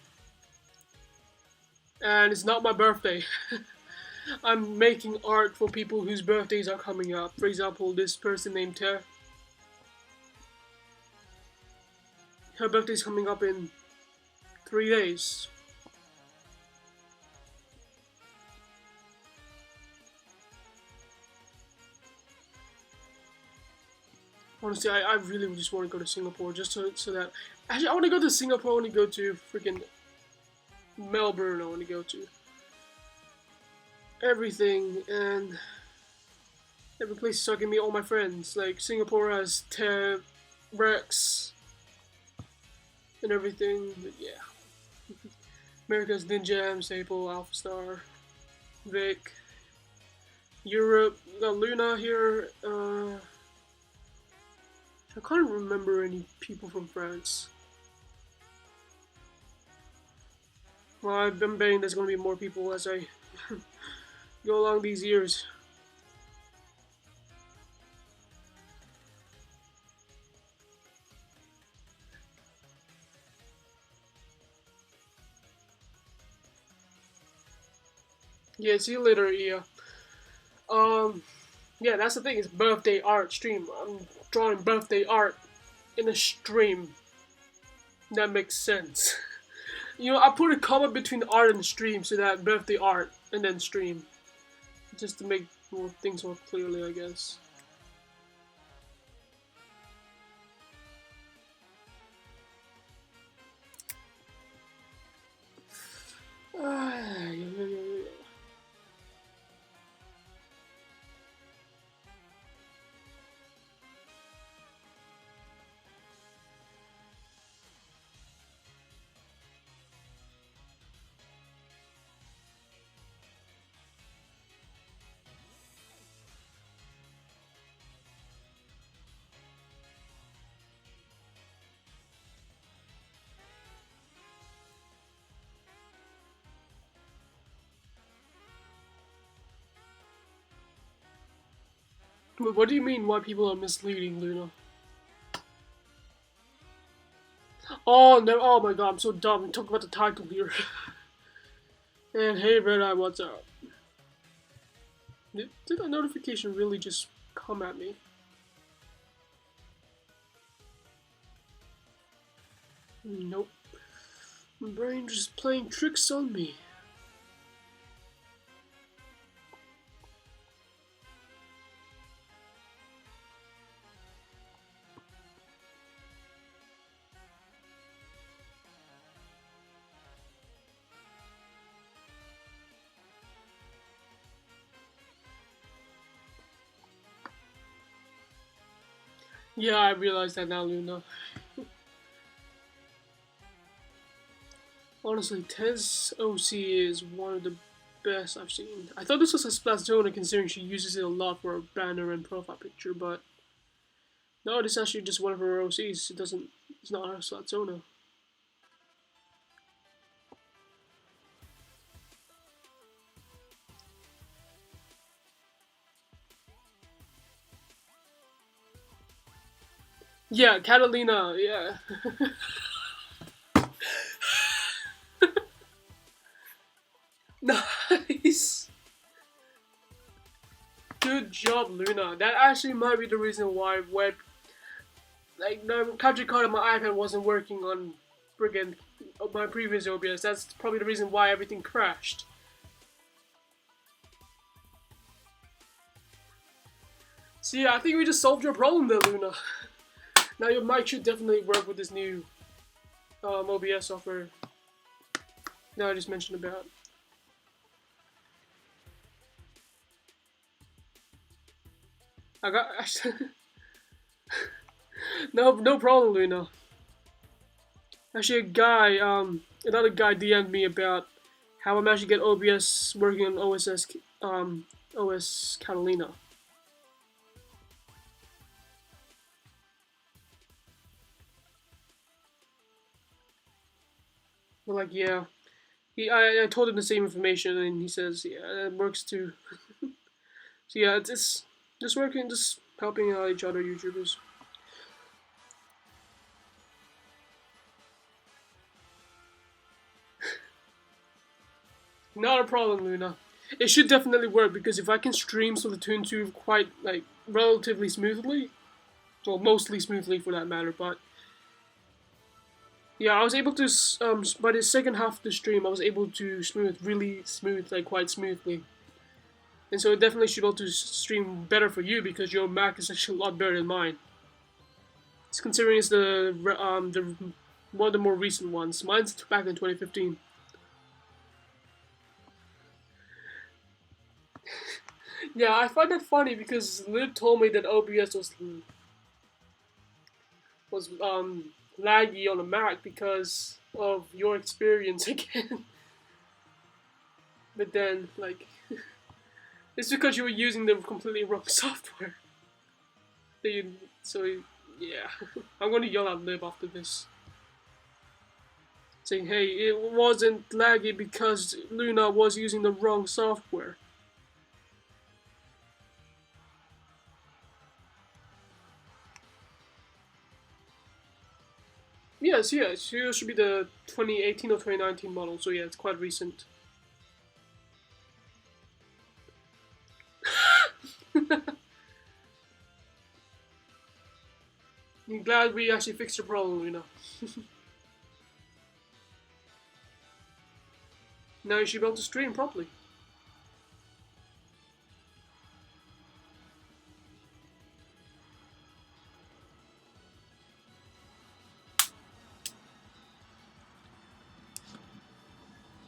And it's not my birthday. I'm making art for people whose birthdays are coming up. For example, this person named Ter. Her birthday's coming up in 3 days. Honestly, I really just want to go to Singapore just so that... Actually, I want to go to Singapore. I want to go to freaking Melbourne. I want to go to everything, and every place so I can meet all my friends. Like Singapore has Ter, Rex, and everything. But yeah, America's Ninja, Staple, Alpha Star, Vic. Europe, we got Luna here. I can't remember any people from France. Well, I've been betting there's going to be more people as I go along these years. Yeah, see you later, Ia. Yeah, that's the thing. It's birthday art stream. I'm drawing birthday art in a stream. That makes sense. You know, I put a comma between art and stream so that birthday art and then stream. just to make more things more clearly, I guess. What do you mean why people are misleading, Luna? Oh no! Oh my god, I'm so dumb. Talk about the title here. And hey, Red Eye, what's up? Did a notification really just come at me? Nope. My brain just playing tricks on me. Yeah, I realize that now, Luna. Honestly, Tez OC is one of the best I've seen. I thought this was a Splatoon considering she uses it a lot for a banner and profile picture, but no, this is actually just one of her OCs. It's not her Splatoon. Yeah, Catalina, yeah. Nice! Good job, Luna. That actually might be the reason why the country card on my iPad wasn't working on friggin' my previous OBS. That's probably the reason why everything crashed. See, I think we just solved your problem there, Luna. Now your mic should definitely work with this new OBS software that I just mentioned about. I got no problem, Luna. Actually, another guy DM'd me about how I'm actually get OBS working on OS Catalina. But like, yeah, I told him the same information, and he says, yeah, it works too. So yeah, it's just working, just helping out each other YouTubers. Not a problem, Luna. It should definitely work because if I can stream Splatoon 2 quite like relatively smoothly, well, mostly smoothly for that matter, but yeah, I was able to by the second half of the stream, I was able to really smooth, like quite smoothly. And so it definitely should be able to stream better for you because your Mac is actually a lot better than mine. It's considering it's the one of the more recent ones. Mine's back in 2015. Yeah, I find that funny because Liv told me that OBS was laggy on the Mac because of your experience again. But then, like, it's because you were using the completely wrong software. So yeah, I'm gonna yell at Liv after this, saying, "Hey, it wasn't laggy because Luna was using the wrong software." Yes, yes, it should be the 2018 or 2019 model. So yeah, it's quite recent. I'm glad we actually fixed your problem, Luna. Now you should be able to stream properly.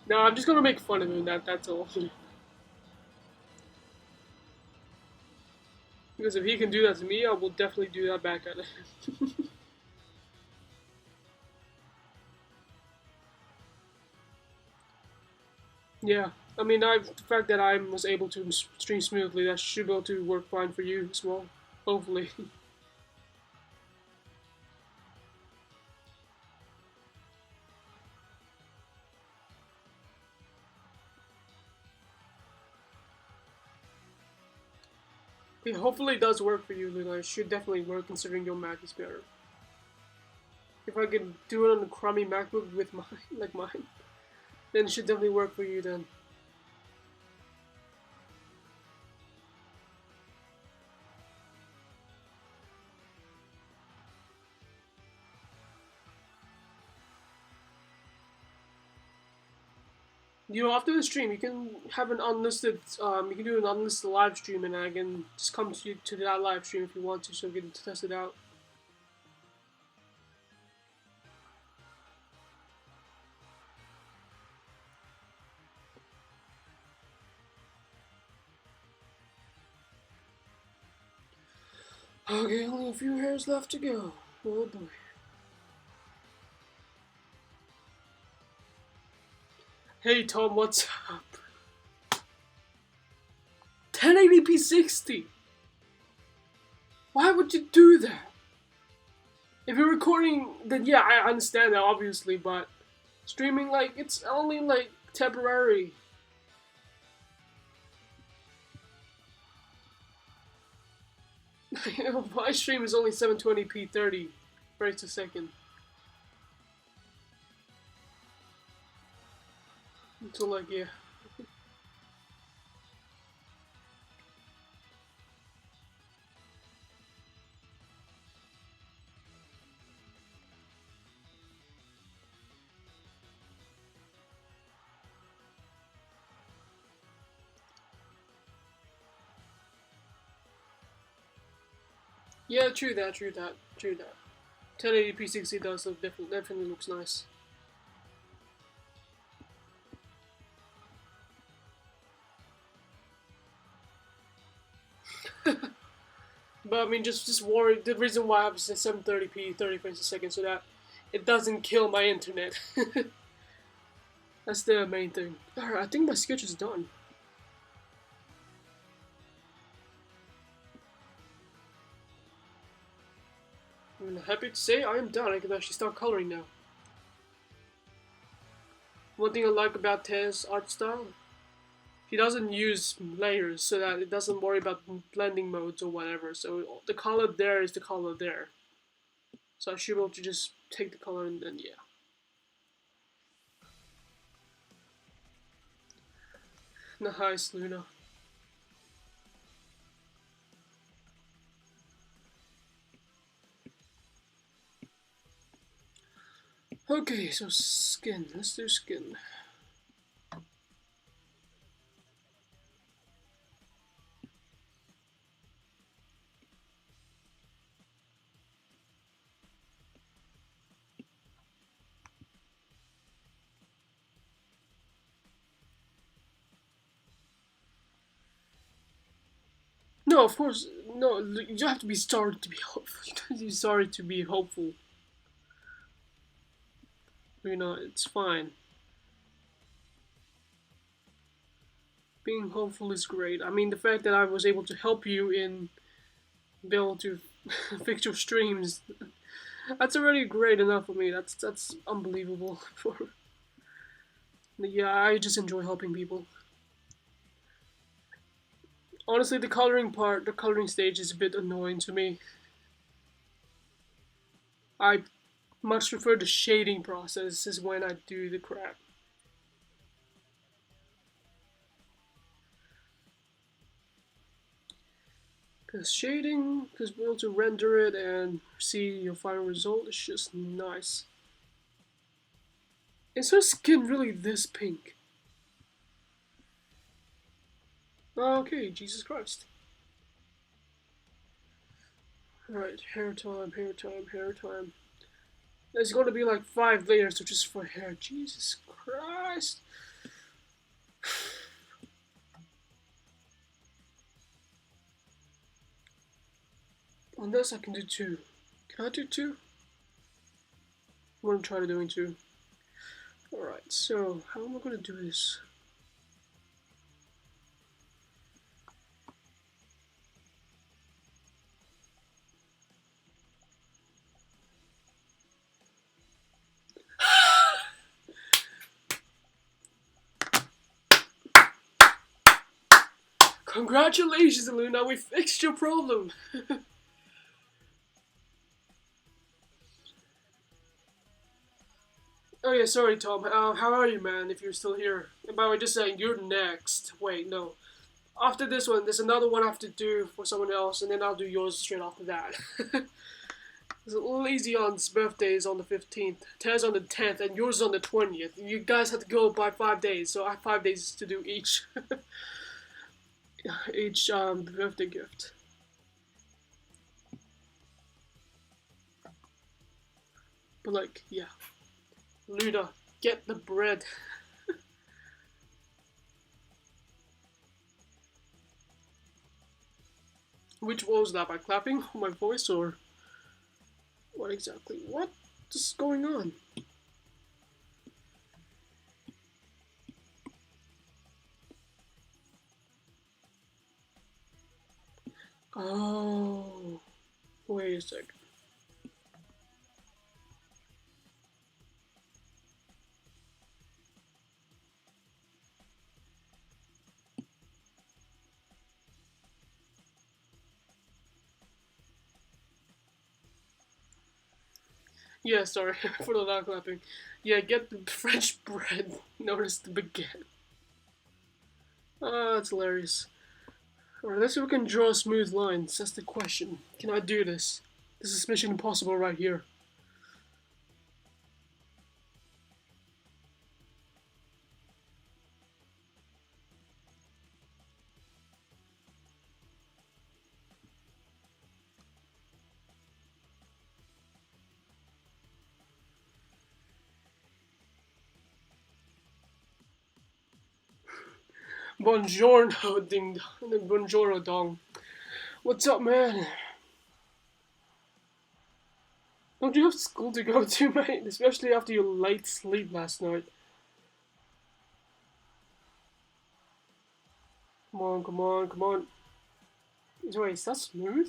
No, I'm just gonna make fun of him. That's all. Because if he can do that to me, I will definitely do that back at him. Yeah, I mean, the fact that I was able to stream smoothly, that should be able to work fine for you as well. Hopefully. Hopefully it does work for you, Luna. It should definitely work considering your Mac is better. If I can do it on a crummy MacBook with mine, like mine, then it should definitely work for you then. You know, after the stream, you can have an unlisted, you can do an unlisted live stream, and I can just come to you to that live stream if you want to, so we can test it out. Okay, only a few hairs left to go. Oh boy. Hey Tom, what's up? 1080p 60. Why would you do that? If you're recording, then yeah, I understand that obviously, but streaming, like, it's only like temporary. My stream is only 720p 30 frames a second. So like, yeah. Yeah, true that, true that, true that. 1080p 60 does look definitely looks nice. But I mean, just worry. The reason why I have 720p 30 frames a second, so that it doesn't kill my internet. That's the main thing. Alright, I think my sketch is done. I'm happy to say I am done. I can actually start coloring now. One thing I like about Tez's art style, he doesn't use layers so that it doesn't worry about blending modes or whatever. So the color there is the color there. So I should be able to just take the color and then, yeah. Nice, Luna. Okay, so skin. Let's do skin. No, of course, no. You have to be sorry to be hopeful. You don't be sorry to be hopeful. You know, it's fine. Being hopeful is great. I mean, the fact that I was able to help you in be able to fix your streams, that's already great enough for me. That's unbelievable. For yeah, I just enjoy helping people. Honestly, the coloring stage is a bit annoying to me. I much prefer the shading process is when I do the crap. Because shading, because we're able to render it and see your final result is just nice. Is her skin really this pink? Okay, Jesus Christ. Alright, hair time, hair time, hair time. There's gonna be like 5 layers just for hair. Jesus Christ. Unless I can do 2. Can I do 2? I'm gonna try to doing 2. Alright, so how am I gonna do this? Congratulations, Luna, we fixed your problem! Oh yeah, sorry Tom, how are you, man, if you're still here? And by the way, just saying, you're next. Wait, no. After this one, there's another one I have to do for someone else, and then I'll do yours straight after that. Lesion's birthday is on the 15th, Tez on the 10th, and yours is on the 20th. You guys have to go by 5 days, so I have 5 days to do each. Each birthday gift. But like, yeah. Luna, get the bread. Which was that? By clapping my voice or what exactly? What is going on? Oh, wait a second. Yeah, sorry for the loud clapping. Yeah, get the French bread known as the baguette. Ah, that's hilarious. Alright, let's see if we can draw smooth lines. That's the question. Can I do this? This is Mission Impossible right here. Buongiorno, ding dong. Buongiorno, dong. What's up, man? Don't you have school to go to, mate? Especially after your late sleep last night. Come on, come on, come on. Wait, is that smooth?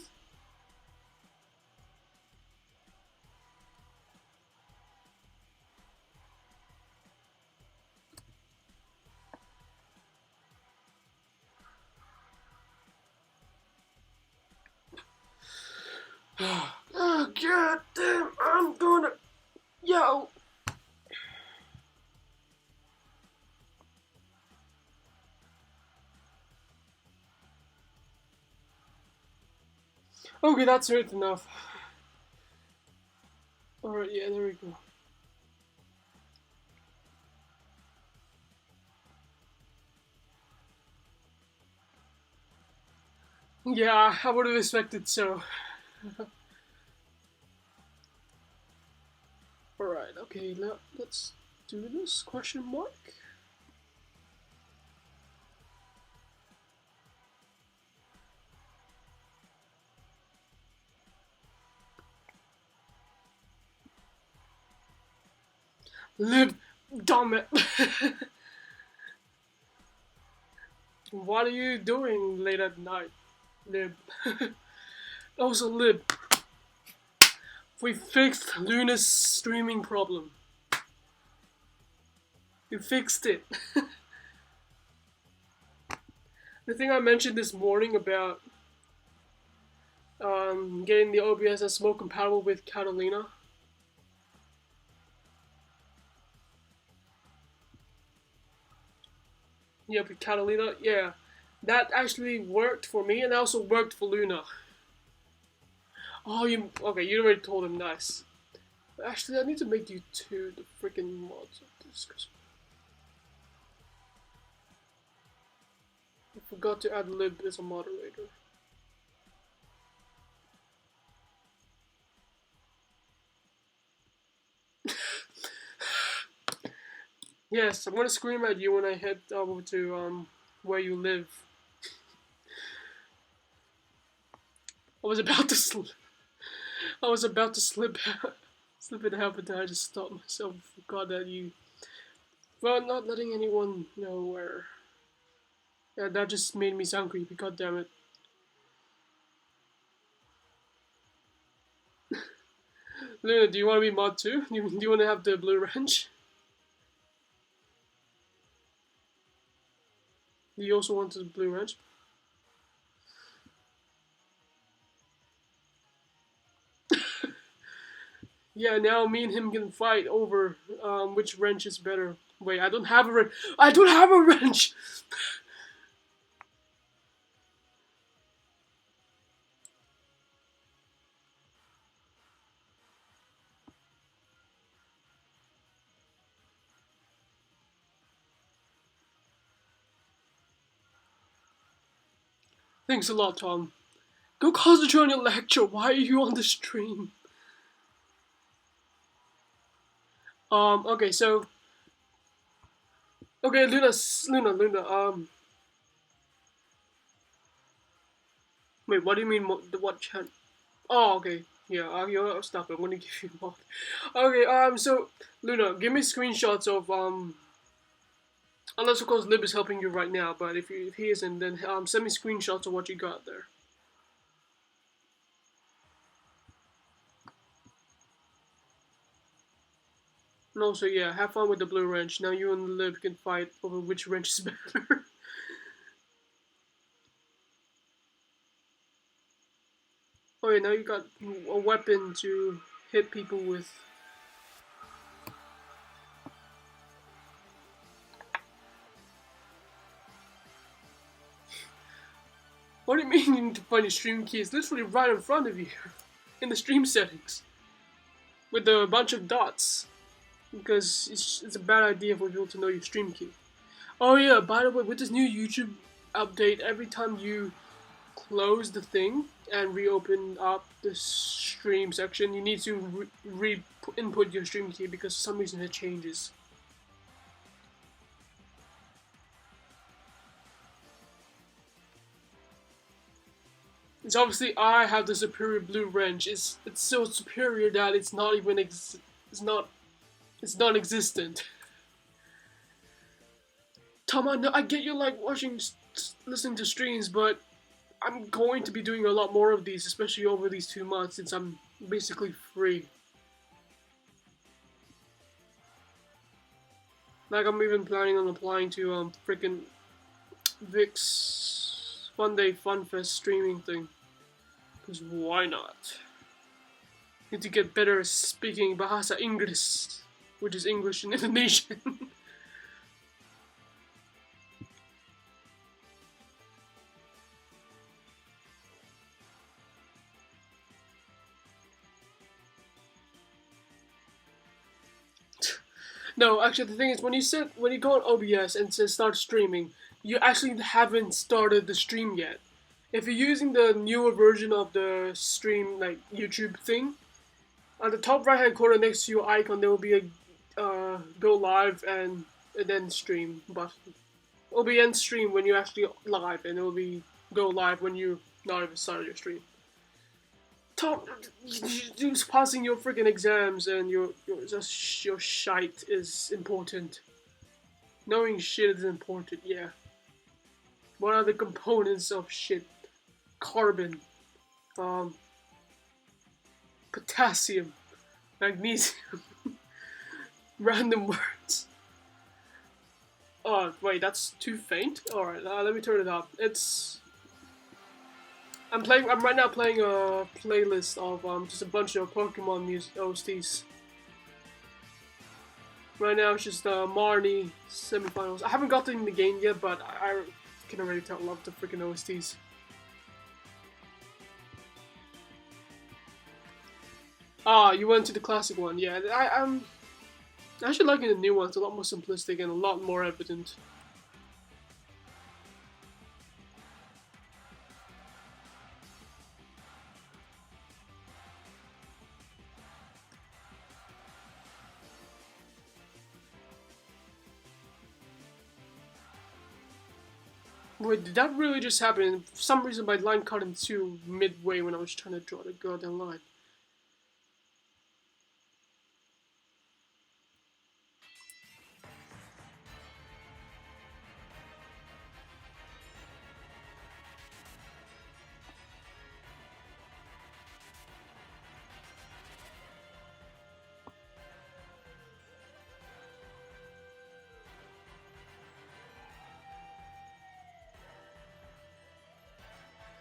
Oh, god damn, I'm gonna... Yo! Okay, that's right enough. Alright, yeah, there we go. Yeah, I would have expected so. Alright, okay, let's do this, question mark? Lib, damn it! What are you doing late at night, Lib? Also, Lib, we fixed Luna's streaming problem. We fixed it. The thing I mentioned this morning about getting the OBS that's more compatible with Catalina. Yeah, with Catalina, yeah. That actually worked for me and also worked for Luna. Oh, okay, you already told him, nice. Actually, I need to make you two the freaking mods of this. I forgot to add Lib as a moderator. Yes, I'm gonna scream at you when I head over to where you live. I was about to sleep. I was about to slip it out, but then I just stopped myself. Forgot that you. Well, not letting anyone know where. Yeah, that just made me sound creepy. God damn it. Luna, do you want to be mod too? Do you want to have the blue wrench? Do you also want the blue wrench? Yeah, now me and him can fight over which wrench is better. Wait, I don't have a wrench. I don't have a wrench! Thanks a lot, Tom. Go concentrate on your lecture. Why are you on the stream? Okay, so. Okay, Luna. Wait, what do you mean, what channel? Oh, okay. Yeah, I'll stop it. I'm gonna give you a mod. Okay, so, Luna, give me screenshots of, unless of course Lib is helping you right now, but if he isn't, then, send me screenshots of what you got there. And also, yeah, have fun with the blue wrench. Now you and Lib can fight over which wrench is better. Oh yeah, now you got a weapon to hit people with. What do you mean you need to find your stream key? It's literally right in front of you. In the stream settings. With a bunch of dots. Because it's a bad idea for people to know your stream key. Oh yeah, by the way, with this new YouTube update, every time you close the thing and reopen up the stream section, you need to input your stream key because for some reason it changes. It's obviously I have the superior blue wrench. It's so superior that it's not even it's non-existent. Tom, I get you like listening to streams, but I'm going to be doing a lot more of these, especially over these 2 months since I'm basically free. Like I'm even planning on applying to freaking Vic's Fun Day Fun Fest streaming thing. Cause why not? Need to get better at speaking Bahasa Inggris, which is English in Indonesian. No, actually, the thing is, when you go on OBS and says start streaming, you actually haven't started the stream yet. If you're using the newer version of the stream, like YouTube thing, on the top right hand corner next to your icon, there will be a go live and then stream button. It'll be end stream when you're actually live, and it will be go live when you not even started your stream. You're passing your freaking exams and your shite is important. Knowing shit is important, yeah. What are the components of shit? Carbon, potassium, magnesium, random words. Oh wait, that's too faint. All right, let me turn it up. I'm right now playing a playlist of just a bunch of Pokemon music OSTs. Right now it's just Marnie semifinals. I haven't gotten the game yet, but I can already tell I love the freaking OSTs. Ah, you went to the classic one. Yeah, I'm actually liking the new one. It's a lot more simplistic and a lot more evident. Wait, did that really just happen? For some reason my line cut into midway when I was trying to draw the goddamn line.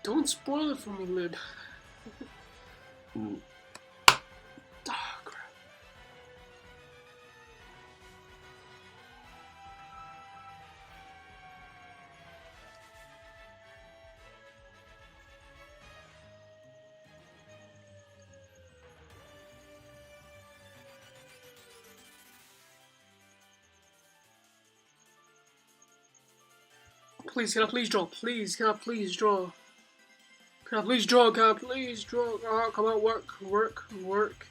Don't spoil it for me, Lib. Ah, crap. Please, can I please draw? Please, can I please draw? Can I please draw? Can I please draw? Oh, come on, work, work, work.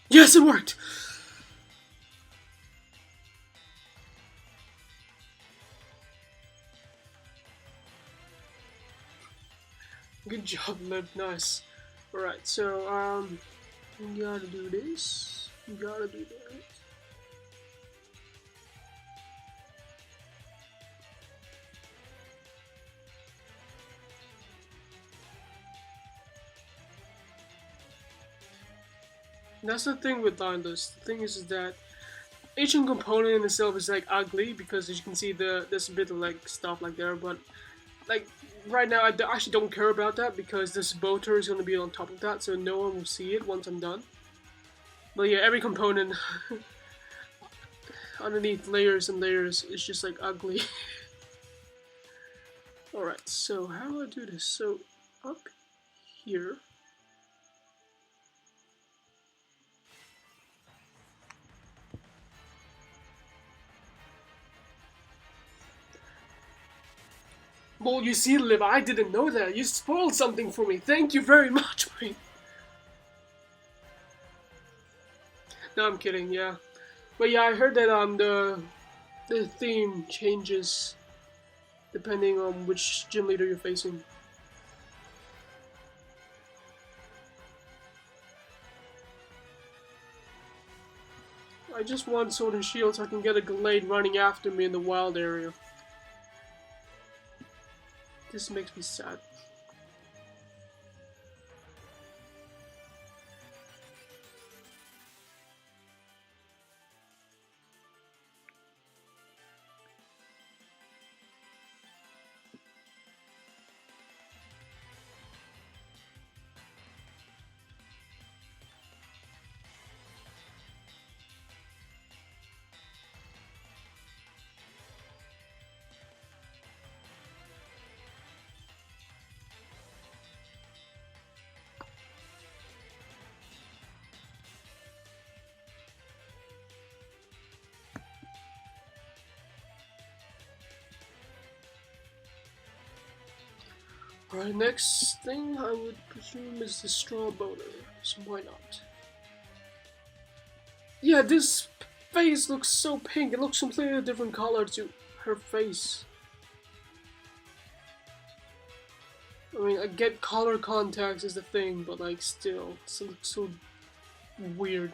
Yes, it worked! Good job, Lib. Nice. Alright, so, you gotta do this. You gotta do that. That's the thing with this. The thing is that each component in itself is like ugly because as you can see there's a bit of like stuff like there, but like right now I actually don't care about that because this boater is going to be on top of that, so no one will see it once I'm done. But yeah, every component underneath layers and layers is just like ugly. Alright, so how do I do this? So up here. Well, you see, Liv, I didn't know that. You spoiled something for me. Thank you very much, mate. No, I'm kidding, yeah. But yeah, I heard that the theme changes depending on which gym leader you're facing. I just want Sword and Shield so I can get a Glade running after me in the wild area. This makes me sad. Alright, next thing I would presume is the straw boater, so why not? Yeah, this face looks so pink, it looks completely different color to her face. I mean, I get color contacts is the thing, but like still, it looks so weird.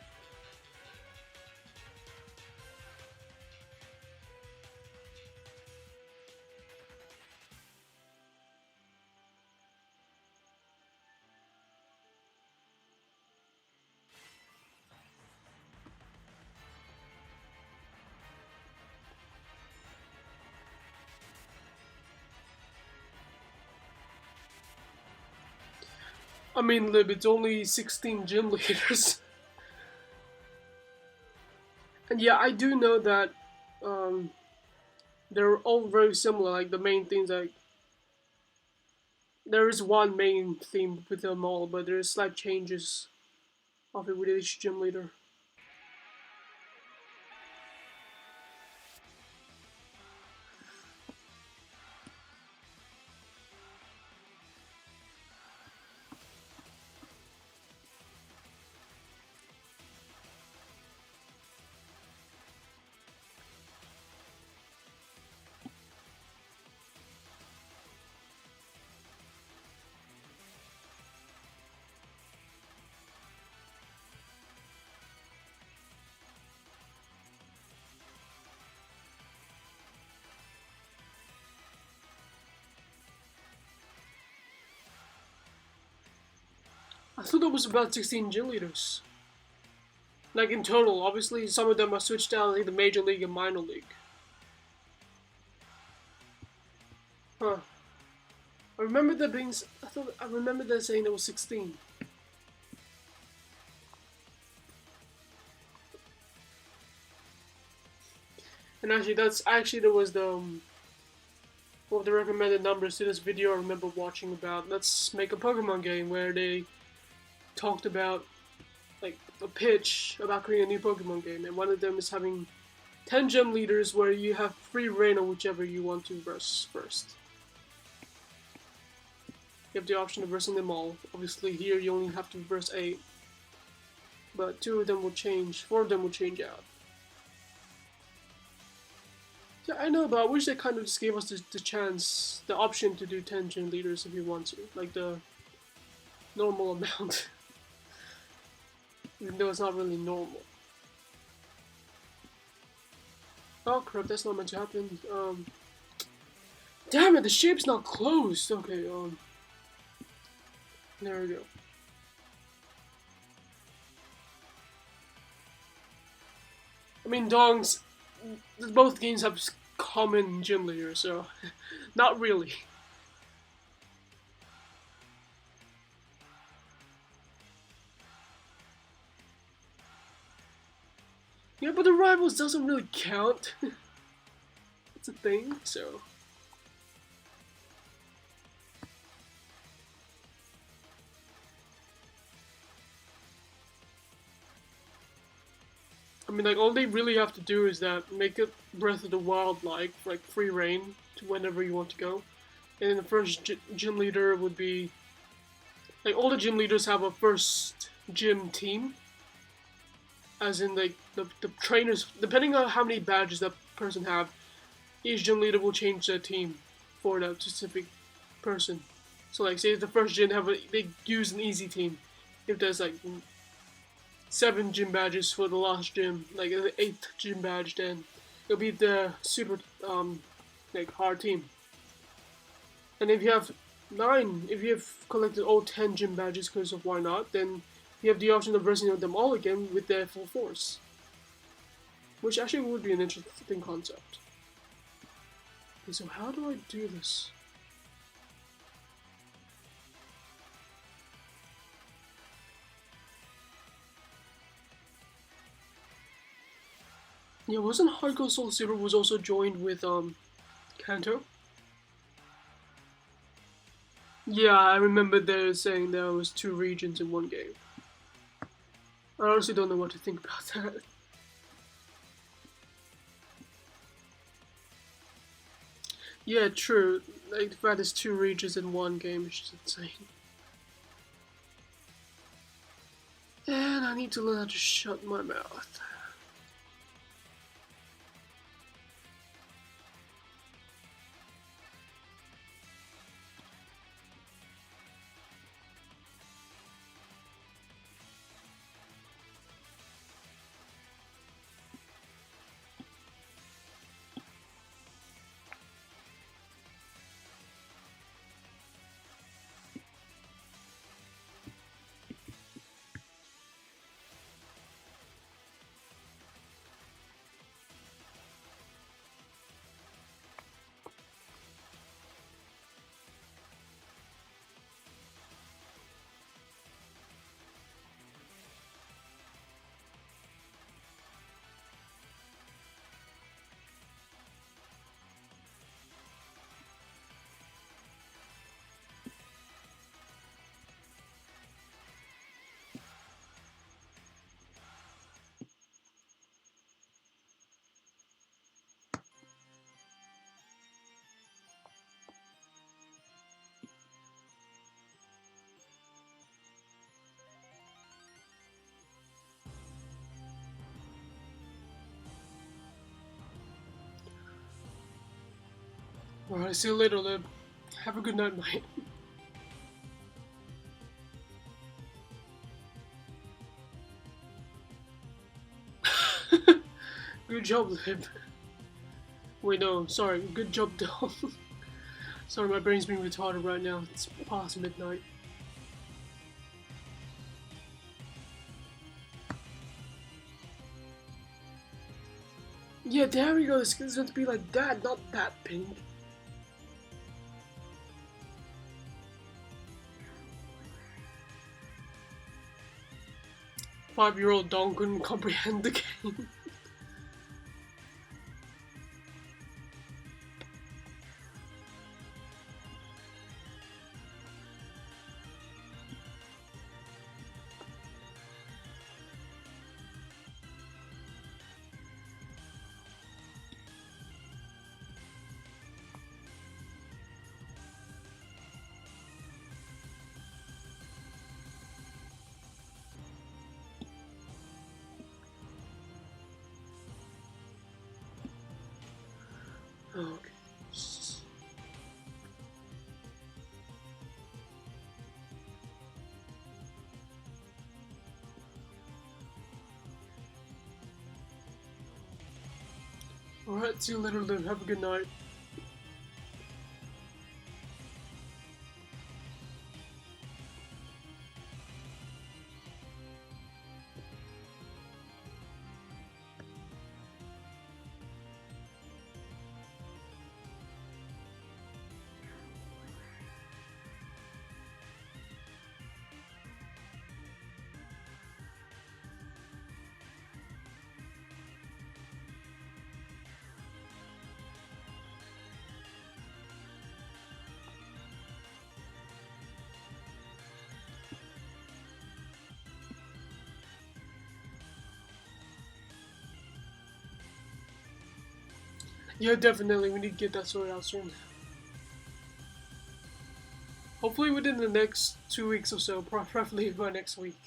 I mean, Lib, it's only 16 gym leaders. And yeah, I do know that they're all very similar, like the main themes, like there is one main theme with them all, but there's slight changes of it with each gym leader. I thought there was about 16 gym leaders. Like in total, obviously some of them are switched out like the major league and minor league. Huh. I remember there being. I remember there saying there was 16. And actually, there was one of the recommended numbers to this video I remember watching about Let's Make a Pokemon Game, where they talked about like a pitch about creating a new Pokemon game, and one of them is having 10 gym leaders where you have free reign on whichever you want to verse first. You have the option of versing them all. Obviously here you only have to verse 8, but 2 of them will change, 4 of them will change out. Yeah, I know, but I wish they kind of just gave us the chance, the option to do 10 gym leaders if you want to, like the normal amount. Even though it's not really normal. Oh crap, that's not meant to happen. Damn it, the shape's not closed! Okay, there we go. I mean, Dongs, both games have common gym leaders, so not really. Yeah, but the rivals doesn't really count. It's a thing, so. I mean, like, all they really have to do is that make it Breath of the Wild like free reign to whenever you want to go. And then the first gym leader would be, like, all the gym leaders have a first gym team. As in, like, the trainers, depending on how many badges that person have, each gym leader will change their team for that specific person. So, like, say the first gym they use an easy team. If there's, like, 7 gym badges for the last gym, like the 8th gym badge, then it'll be the super, like, hard team. And if you have 9, if you have collected all 10 gym badges, because of why not, then you have the option of versing them all again with their full force. Which actually would be an interesting concept. Okay, so how do I do this? Yeah, wasn't Heart Gold Soul Silver was also joined with Kanto? Yeah, I remember they saying there was 2 regions in one game. I honestly don't know what to think about that. Yeah, true. Like, the fact there's 2 regions in one game is just insane. And I need to learn how to shut my mouth. Alright, see you later, Lib. Have a good night, mate. Good job, Lib. Wait, no, sorry. Good job, Dom. Sorry, my brain's being retarded right now. It's past midnight. Yeah, there we go. The skin's meant to be like that, not that pink. 5-year-old Dong couldn't comprehend the game. Okay. Alright, see you later then. Have a good night. Yeah, definitely. We need to get that sorted out soon. Hopefully within the next 2 weeks or so, preferably by next week.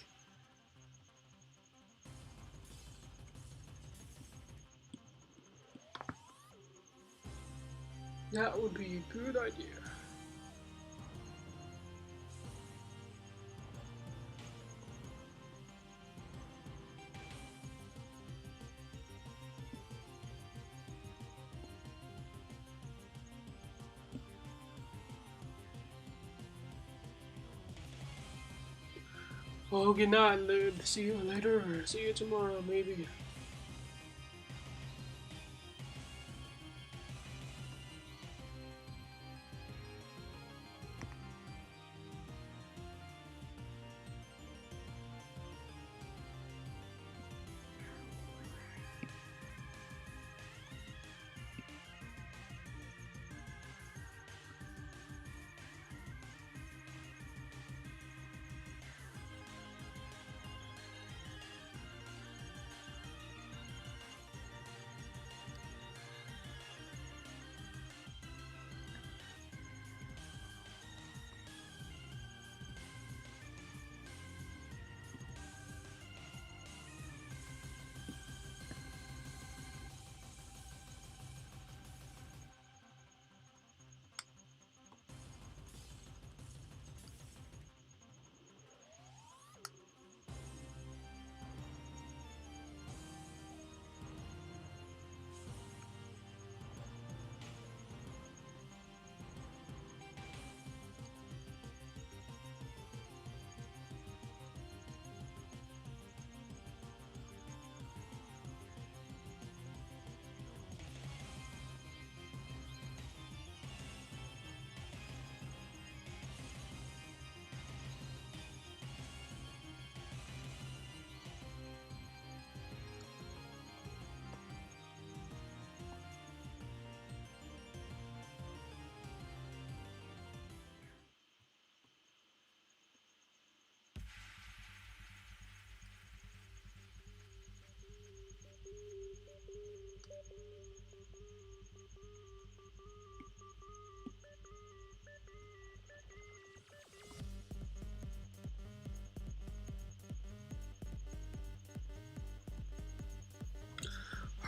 That would be a good idea. Well, good night, Lud. See you later. See you tomorrow, maybe.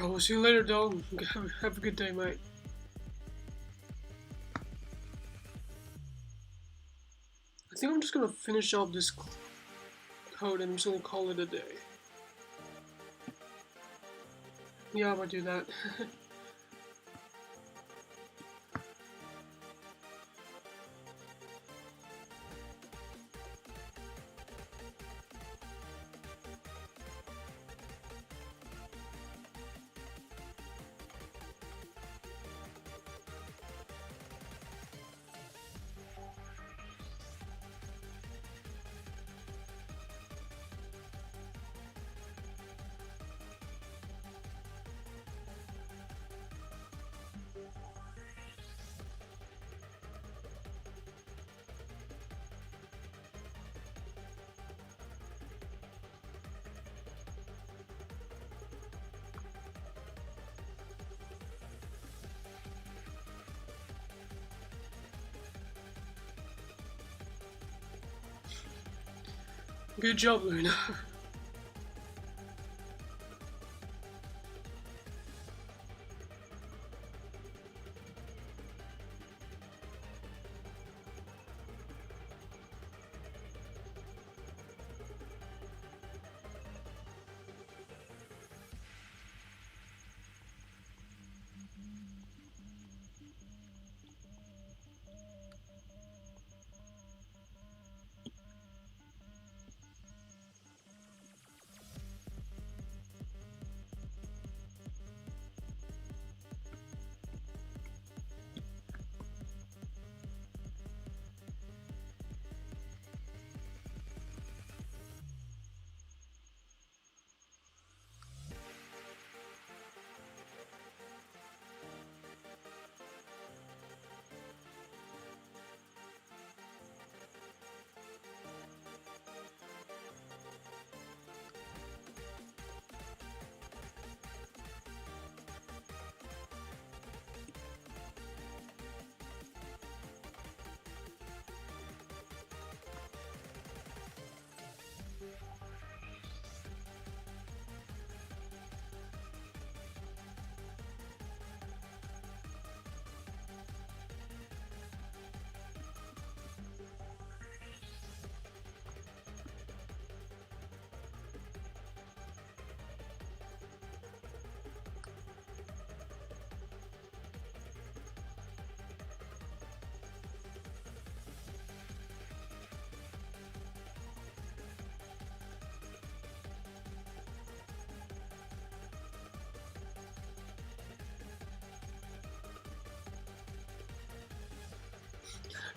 I will see you later, dog. Have a good day, mate. I think I'm just gonna finish up this code and I'm just gonna call it a day. Yeah, I might do that. Good job, Luna.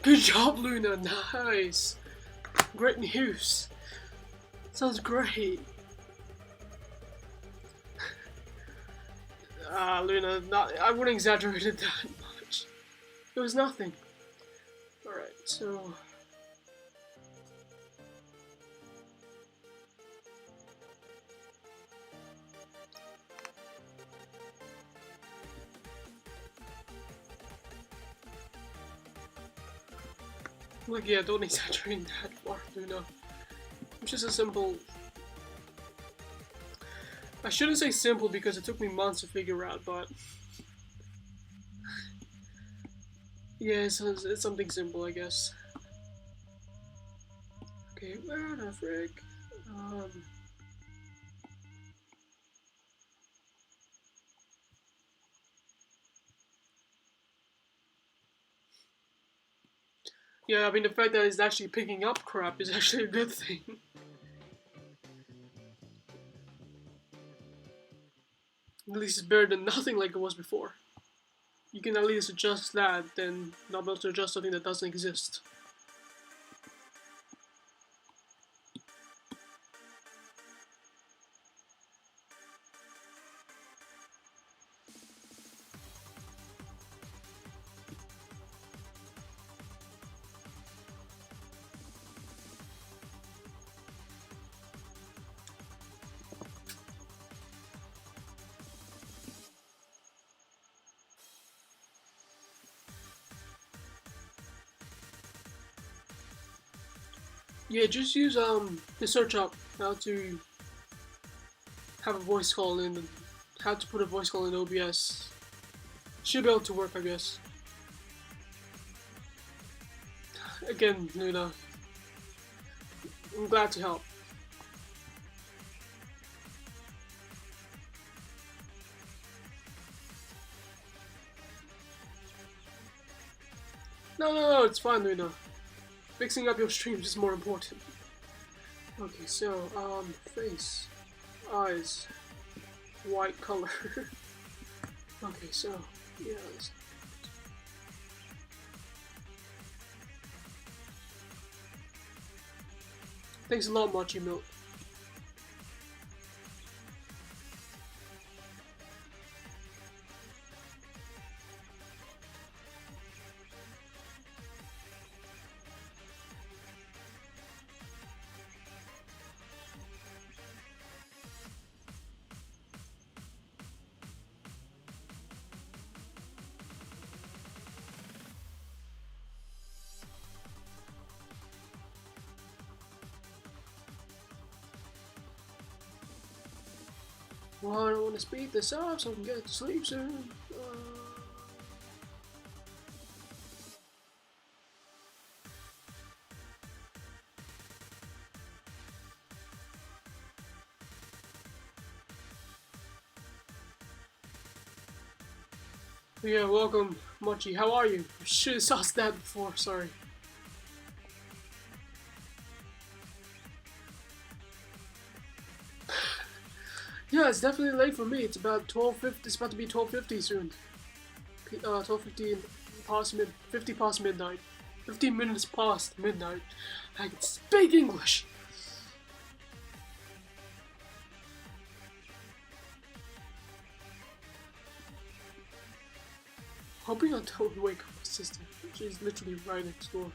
Good job, Luna. Nice. Great news. Sounds great. Luna, I wouldn't exaggerate it that much. It was nothing. Alright, so... Look, yeah, don't exaggerate that far, Luna. It's just a simple... I shouldn't say simple because it took me months to figure out, but... Yeah, it's something simple, I guess. Okay, where the frick? Yeah, I mean, the fact that it's actually picking up crap is actually a good thing. At least it's better than nothing like it was before. You can at least adjust that, then not be able to adjust something that doesn't exist. Yeah, just use the search up how to have a voice call in, how to put a voice call in OBS. Should be able to work, I guess. Again, Luna, I'm glad to help. No, it's fine, Luna. Fixing up your streams is more important. Okay, so, face, eyes, white color. Okay, so, yeah. Thanks a lot, Mochi Milk. Well, I don't want to speed this up so I can get to sleep soon. Yeah, welcome, Mochi. How are you? I should have saw that before, sorry. Yeah, it's definitely late for me. It's about 12:50. It's about to be 12:50 soon. 12:50 past 50 past midnight. 15 minutes past midnight. I can speak English. Hoping I don't wake up my sister. She's literally right next door.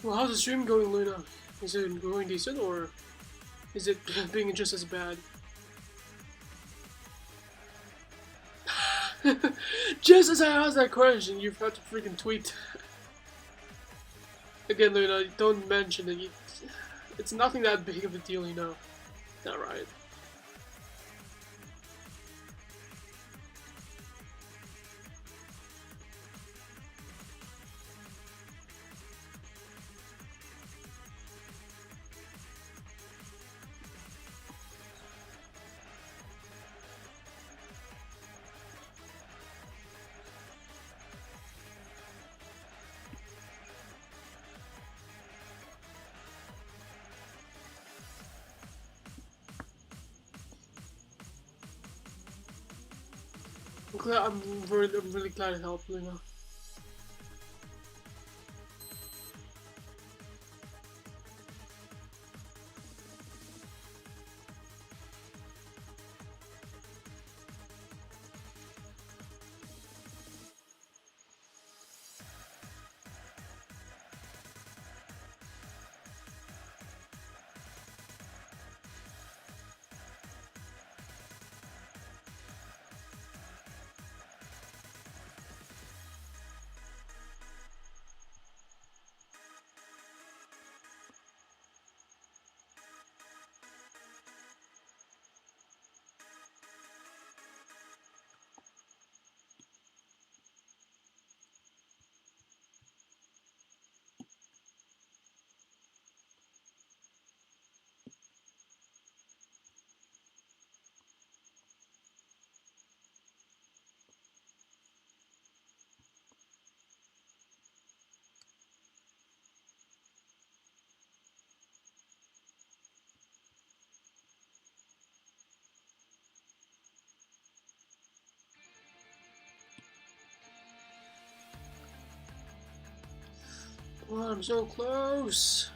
Well, how's the stream going, Luna? Is it going decent, or is it being just as bad? Just as I asked that question, you've had to freaking tweet. Again, Luna, don't mention it. It's nothing that big of a deal, you know. Alright. I'm really glad it helped, Luna. Oh, I'm so close.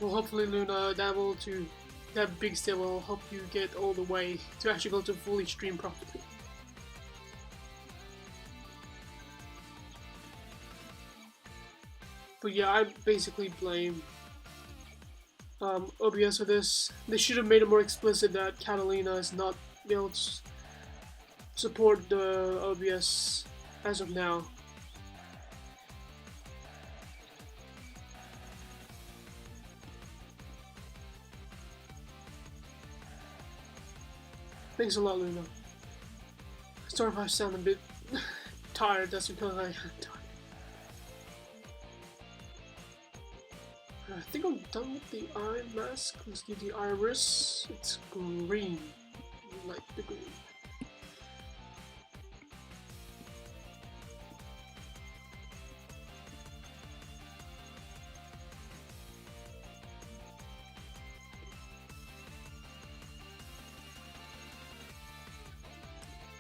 Well, hopefully, Luna, that big step will help you get all the way to actually go to fully stream properly. But yeah, I basically blame OBS for this. They should have made it more explicit that Catalina is not able to support the OBS as of now. Thanks a lot, Luna. Sorry if I sound a bit tired, that's because I am tired. I think I'm done with the eye mask. Let's do the iris. It's green. I like the green.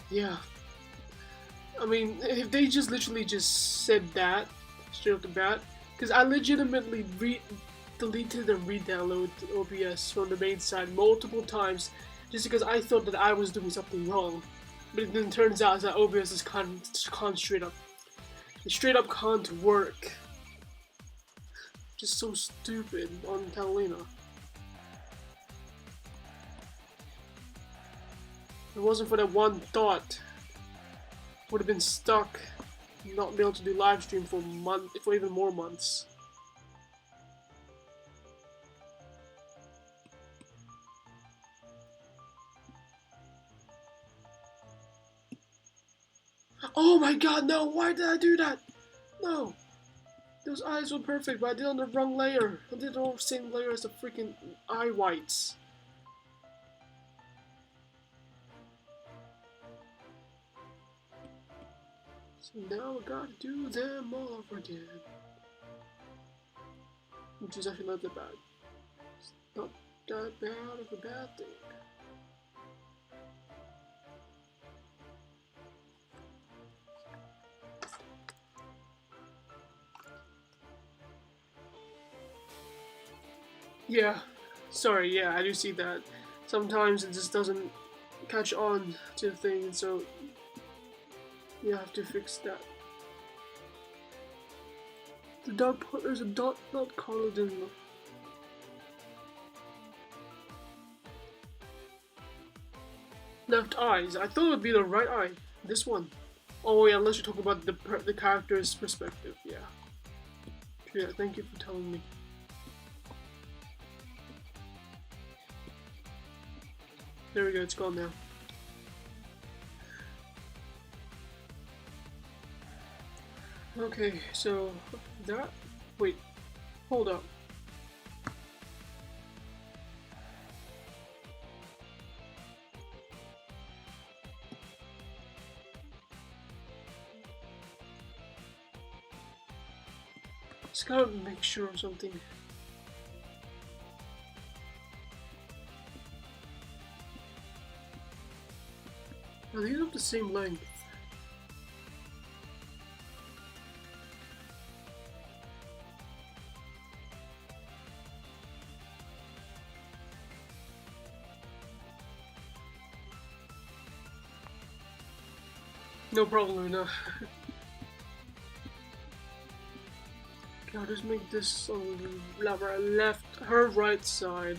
Yeah. I mean, if they just literally just said that straight off the bat, because I legitimately deleted and re-downloaded OBS from the main site multiple times just because I thought that I was doing something wrong. But it then turns out that OBS is can't straight up can't work. Just so stupid on Catalina. If it wasn't for that one thought, would have been stuck, not be able to do live stream for for even more months. Oh my god, no! Why did I do that? No! Those eyes were perfect, but I did it on the wrong layer. I did it on the same layer as the freaking eye whites. So now I gotta do them all over again. Which is actually not that bad. It's not that bad of a bad thing. Yeah, sorry, yeah, I do see that. Sometimes it just doesn't catch on to the thing, so you have to fix that. The dot part, there's a dot not colored in the left eyes. I thought it would be the right eye. This one. Oh yeah, unless you're talking about the character's perspective. Yeah. Yeah. Thank you for telling me. There we go. It's gone now. Okay, so that. Wait. Hold up. Just gotta make sure of something. Are these of the same length? No problem, Luna. Okay, I'll just make this on the her right side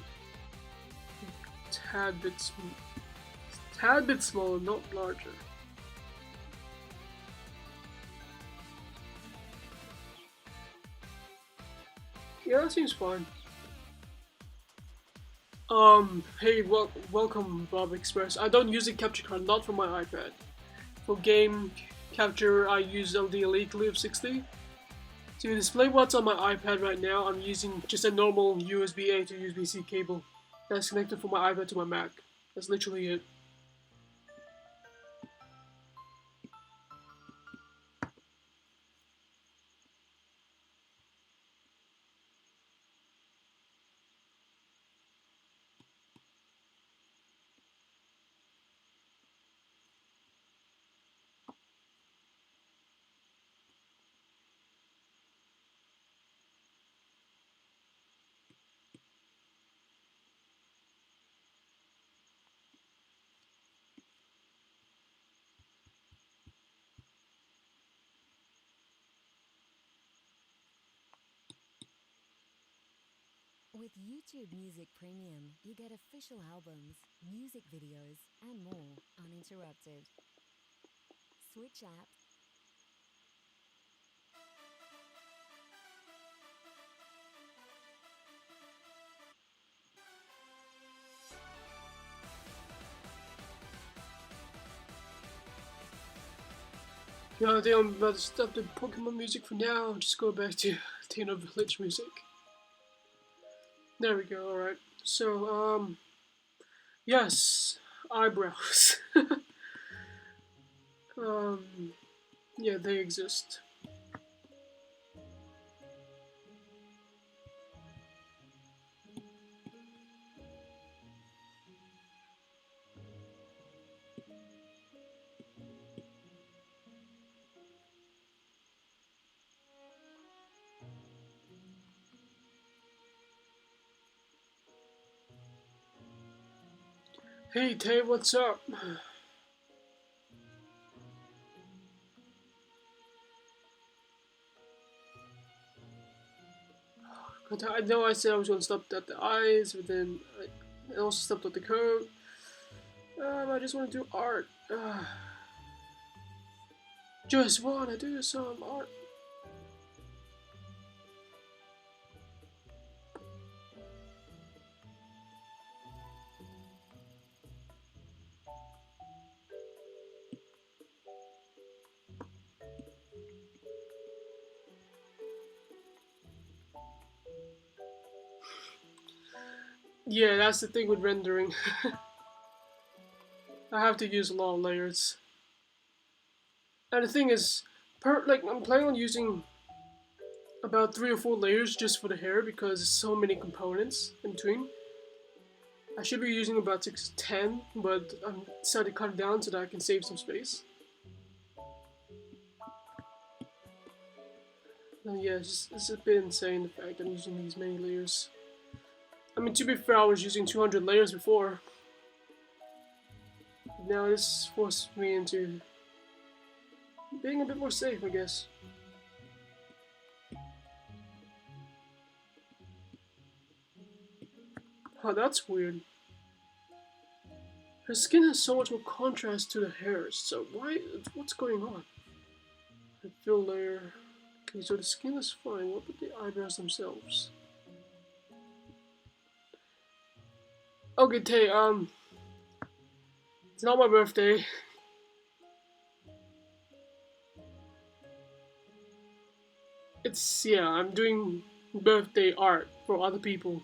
tad bit smaller, not larger. Yeah, that seems fine. Hey, welcome, Bob Express. I don't use a capture card, not for my iPad. For game capture, I use LD Clip 60. To display what's on my iPad right now, I'm using just a normal USB-A to USB-C cable that's connected from my iPad to my Mac. That's literally it. With YouTube Music Premium, you get official albums, music videos, and more uninterrupted. Switch app. Yeah, I think I'm about to stop the Pokemon music for now. Just go back to Tina Village music. There we go. All right. So, yes, eyebrows. um, yeah, they exist. Hey, Tay, what's up? I know I said I was gonna stop at the eyes, but then I also stopped at the coat. I just want to do art. Just want to do some art. Yeah, that's the thing with rendering. I have to use a lot of layers. And the thing is, I'm planning on using about 3 or 4 layers just for the hair because there's so many components in between. I should be using about 6 to 10, but I'm decided to cut it down so that I can save some space. And yeah, it's a bit insane the fact I'm using these many layers. I mean, to be fair, I was using 200 layers before. Now this forced me into being a bit more safe, I guess. Oh, that's weird. Her skin has so much more contrast to the hairs, so what's going on? The fill layer. Okay, so the skin is fine. What about the eyebrows themselves? Okay, Tay, it's not my birthday. Yeah, I'm doing birthday art for other people.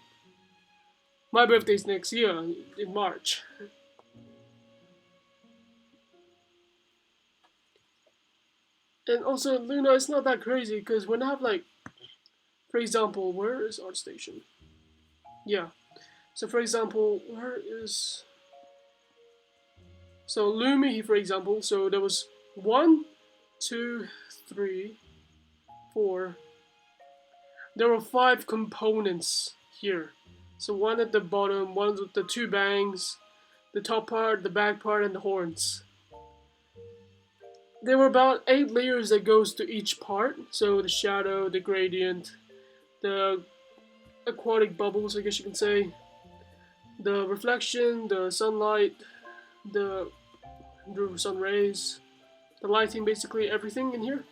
My birthday's next year, in March. And also, Luna, it's not that crazy, because when I have, like, for example, where is ArtStation? Yeah. So, for example, where is... So, Lumi, for example, so there was 1, 2, 3, 4... There were 5 components here. So one at the bottom, one with the 2 bangs, the top part, the back part, and the horns. There were about 8 layers that goes to each part. So the shadow, the gradient, the aquatic bubbles, I guess you can say, the reflection, the sunlight, the sun rays, the lighting, basically everything in here.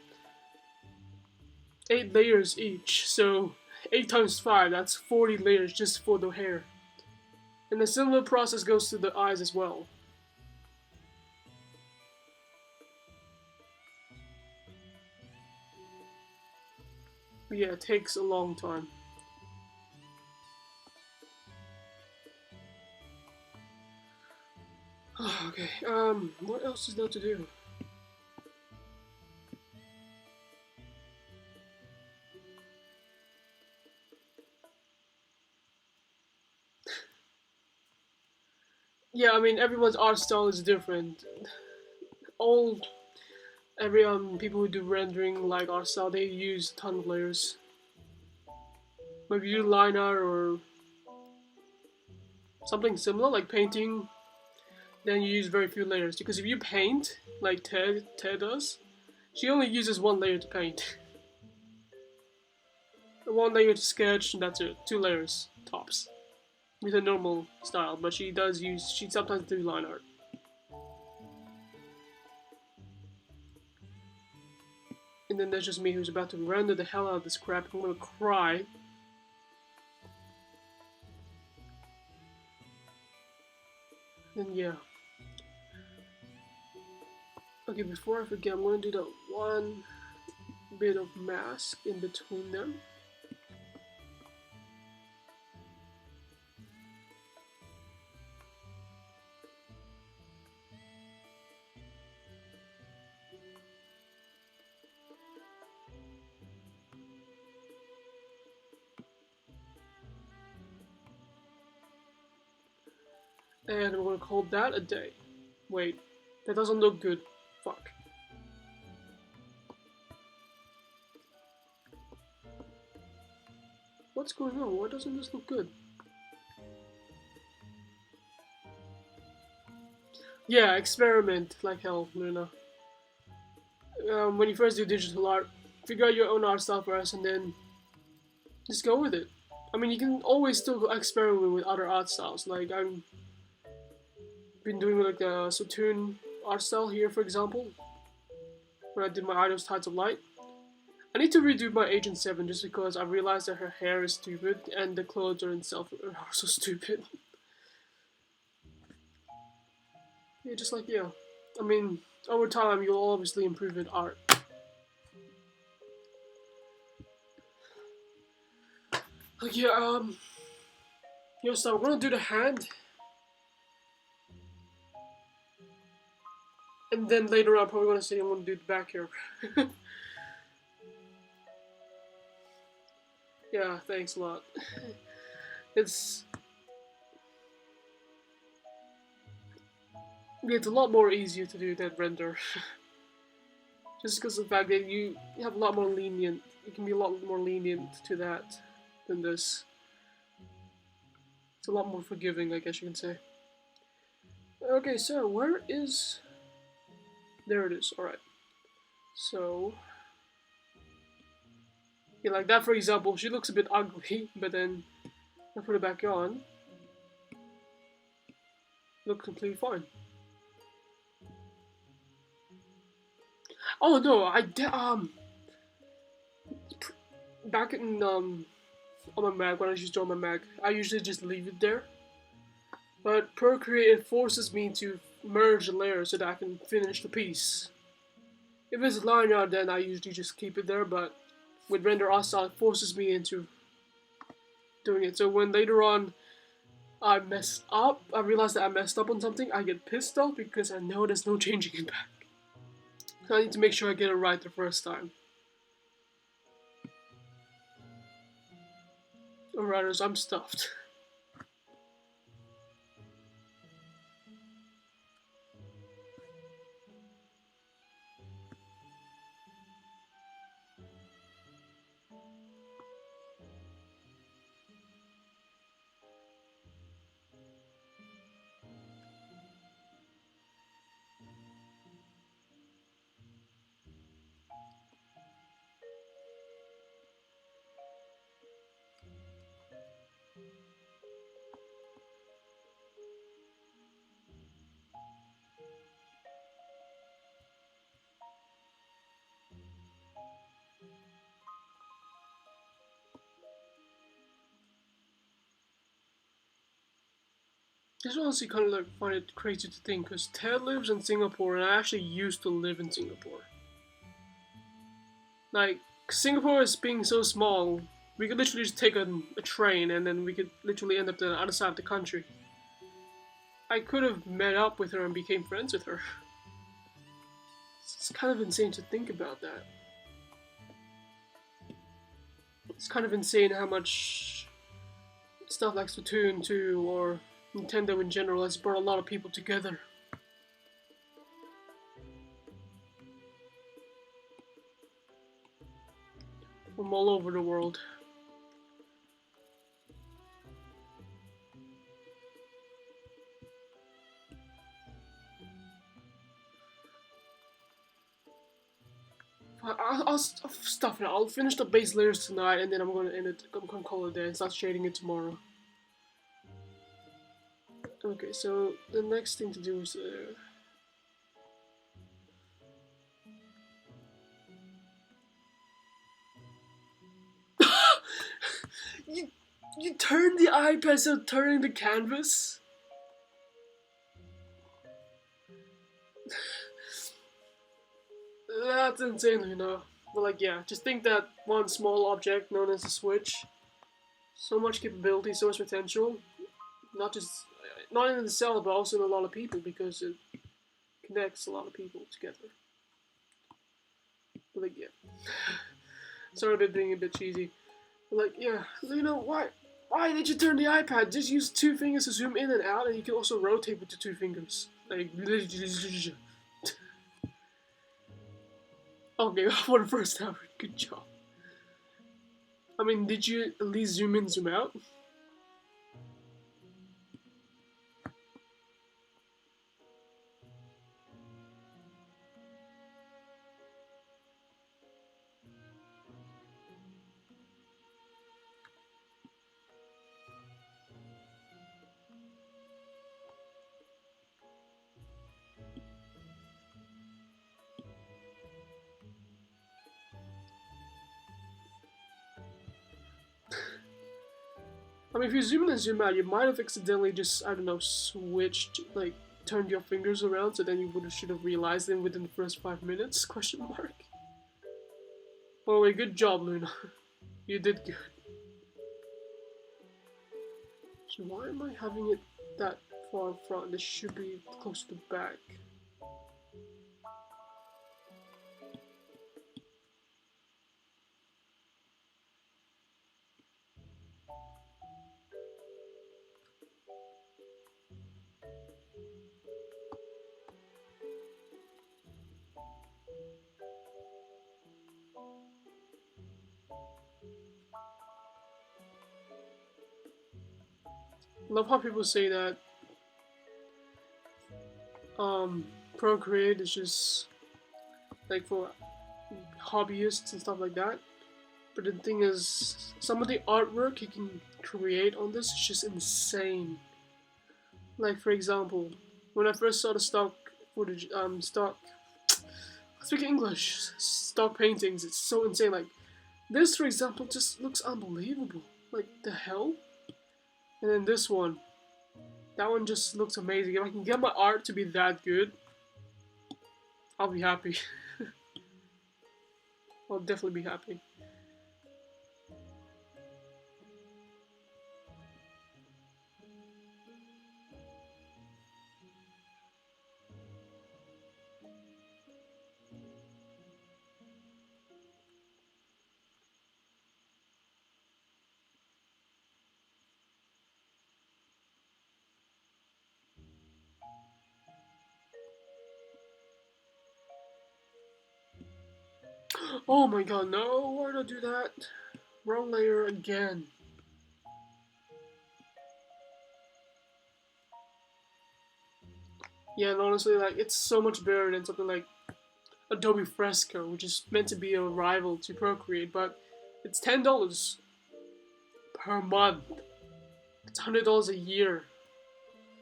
8 layers each, so 8 times 5, that's 40 layers just for the hair. And a similar process goes to the eyes as well. But yeah, it takes a long time. Okay, what else is there to do? Yeah, I mean, everyone's art style is different. Every people who do rendering like art style, they use a ton of layers. But if you do line art or something similar like painting, then you use very few layers. Because if you paint like Ted does, she only uses 1 layer to paint. one layer to sketch, and that's it. 2 layers tops with a normal style, but she sometimes do line art. And then there's just me who's about to render the hell out of this crap. I'm gonna cry. And yeah. Okay, before I forget, I'm gonna do that one bit of mask in between them. And we're gonna call that a day. Wait, that doesn't look good. Fuck. What's going on? Why doesn't this look good? Yeah, experiment like hell, Luna. When you first do digital art, figure out your own art style first and then just go with it. I mean, you can always still experiment with other art styles. Like, I've been doing like a Splatoon art style here, for example, when I did my Idols Tides of Light. I need to redo my Agent 7 just because I realized that her hair is stupid and the clothes are itself are also stupid. Yeah, just like, yeah. I mean, over time, you'll obviously improve in art. Like, yeah, yo, so we're gonna do the hand. And then later on, I'm probably gonna say I'm gonna do the back here. Yeah, thanks a lot. It's a lot more easier to do than render. Just because of the fact that you have a lot more lenient, you can be a lot more lenient to that than this. It's a lot more forgiving, I guess you can say. Okay, so where is... There it is, alright. So... Yeah, like that for example, she looks a bit ugly, but then I put it back on. Looks completely fine. Oh no, back in on my Mac, when I used to on my Mac, I usually just leave it there. But Procreate forces me to merge the layers so that I can finish the piece. If it's line art, then I usually just keep it there, but with render style, it forces me into doing it. So when later on I mess up, I realize that I messed up on something, I get pissed off because I know there's no changing it back. So I need to make sure I get it right the first time. Alright, I'm stuffed. Just honestly kind of like find it crazy to think because Ted lives in Singapore and I actually used to live in Singapore. Like, Singapore is being so small, we could literally just take a train and then we could literally end up to the other side of the country. I could have met up with her and became friends with her. It's kind of insane to think about that. It's kind of insane how much stuff like Splatoon 2 or Nintendo in general has brought a lot of people together. From all over the world. I'll stuff it. I'll finish the base layers tonight, and then I'm gonna end it. I'm gonna call it a day and start shading it tomorrow. Okay, so the next thing to do is you turn the iPad so turning the canvas. That's insane, you know. But like, yeah, just think that one small object known as a switch, so much capability, so much potential, not in itself, but also in a lot of people because it connects a lot of people together. But like, yeah, sorry about being a bit cheesy. But like, yeah, you know why? Why did you turn the iPad? Just use 2 fingers to zoom in and out, and you can also rotate with the 2 fingers. Like, okay, for the first hour, good job. I mean, did you at least zoom in, zoom out? I mean, if you zoom in and zoom out, you might have accidentally just, I don't know, switched, like, turned your fingers around, so then you should have realized them within the first 5 minutes, question mark. Oh wait, good job, Luna. You did good. So why am I having it that far front? This should be close to the back. I love how people say that Procreate is just like for hobbyists and stuff like that. But the thing is, some of the artwork you can create on this is just insane. Like for example, when I first saw the stock footage, speaking English, stock paintings, it's so insane. Like this, for example, just looks unbelievable. Like the hell. And then this one, that one just looks amazing. If I can get my art to be that good, I'll be happy. I'll definitely be happy. Oh my god, no, why did I do that? Wrong layer again. Yeah, and honestly, like, it's so much better than something like Adobe Fresco, which is meant to be a rival to Procreate, but it's $10 per month. It's $100 a year.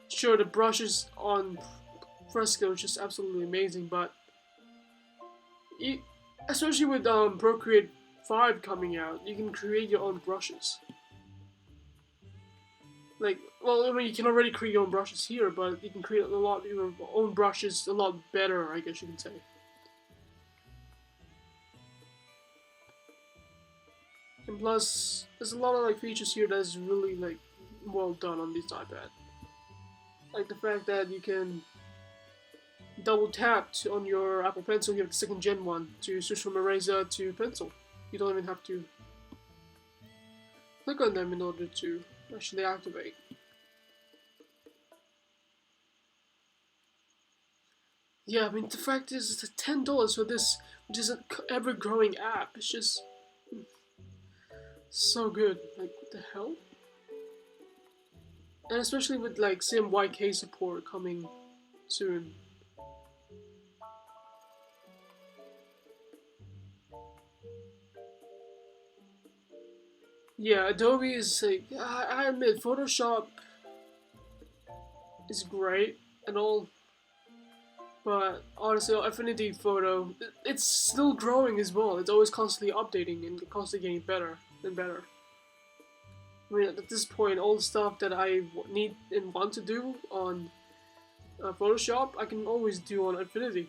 Sure, the brushes on Fresco is just absolutely amazing, but especially with Procreate 5 coming out, you can create your own brushes. Like, well, I mean, you can already create your own brushes here, but you can create a lot of your own brushes a lot better, I guess you can say. And plus, there's a lot of like features here that's really like well done on this iPad. Like the fact that you can double tap on your Apple Pencil, you have the second gen one, to switch from eraser to pencil. You don't even have to click on them in order to actually activate. Yeah, I mean, the fact is, it's $10 for this, which is an ever-growing app. It's just so good. Like, what the hell? And especially with, like, CMYK support coming soon. Yeah, Adobe is like, I admit Photoshop is great and all, but honestly, Affinity Photo, it's still growing as well. It's always constantly updating and constantly getting better and better. I mean, at this point, all the stuff that I need and want to do on Photoshop, I can always do on Affinity.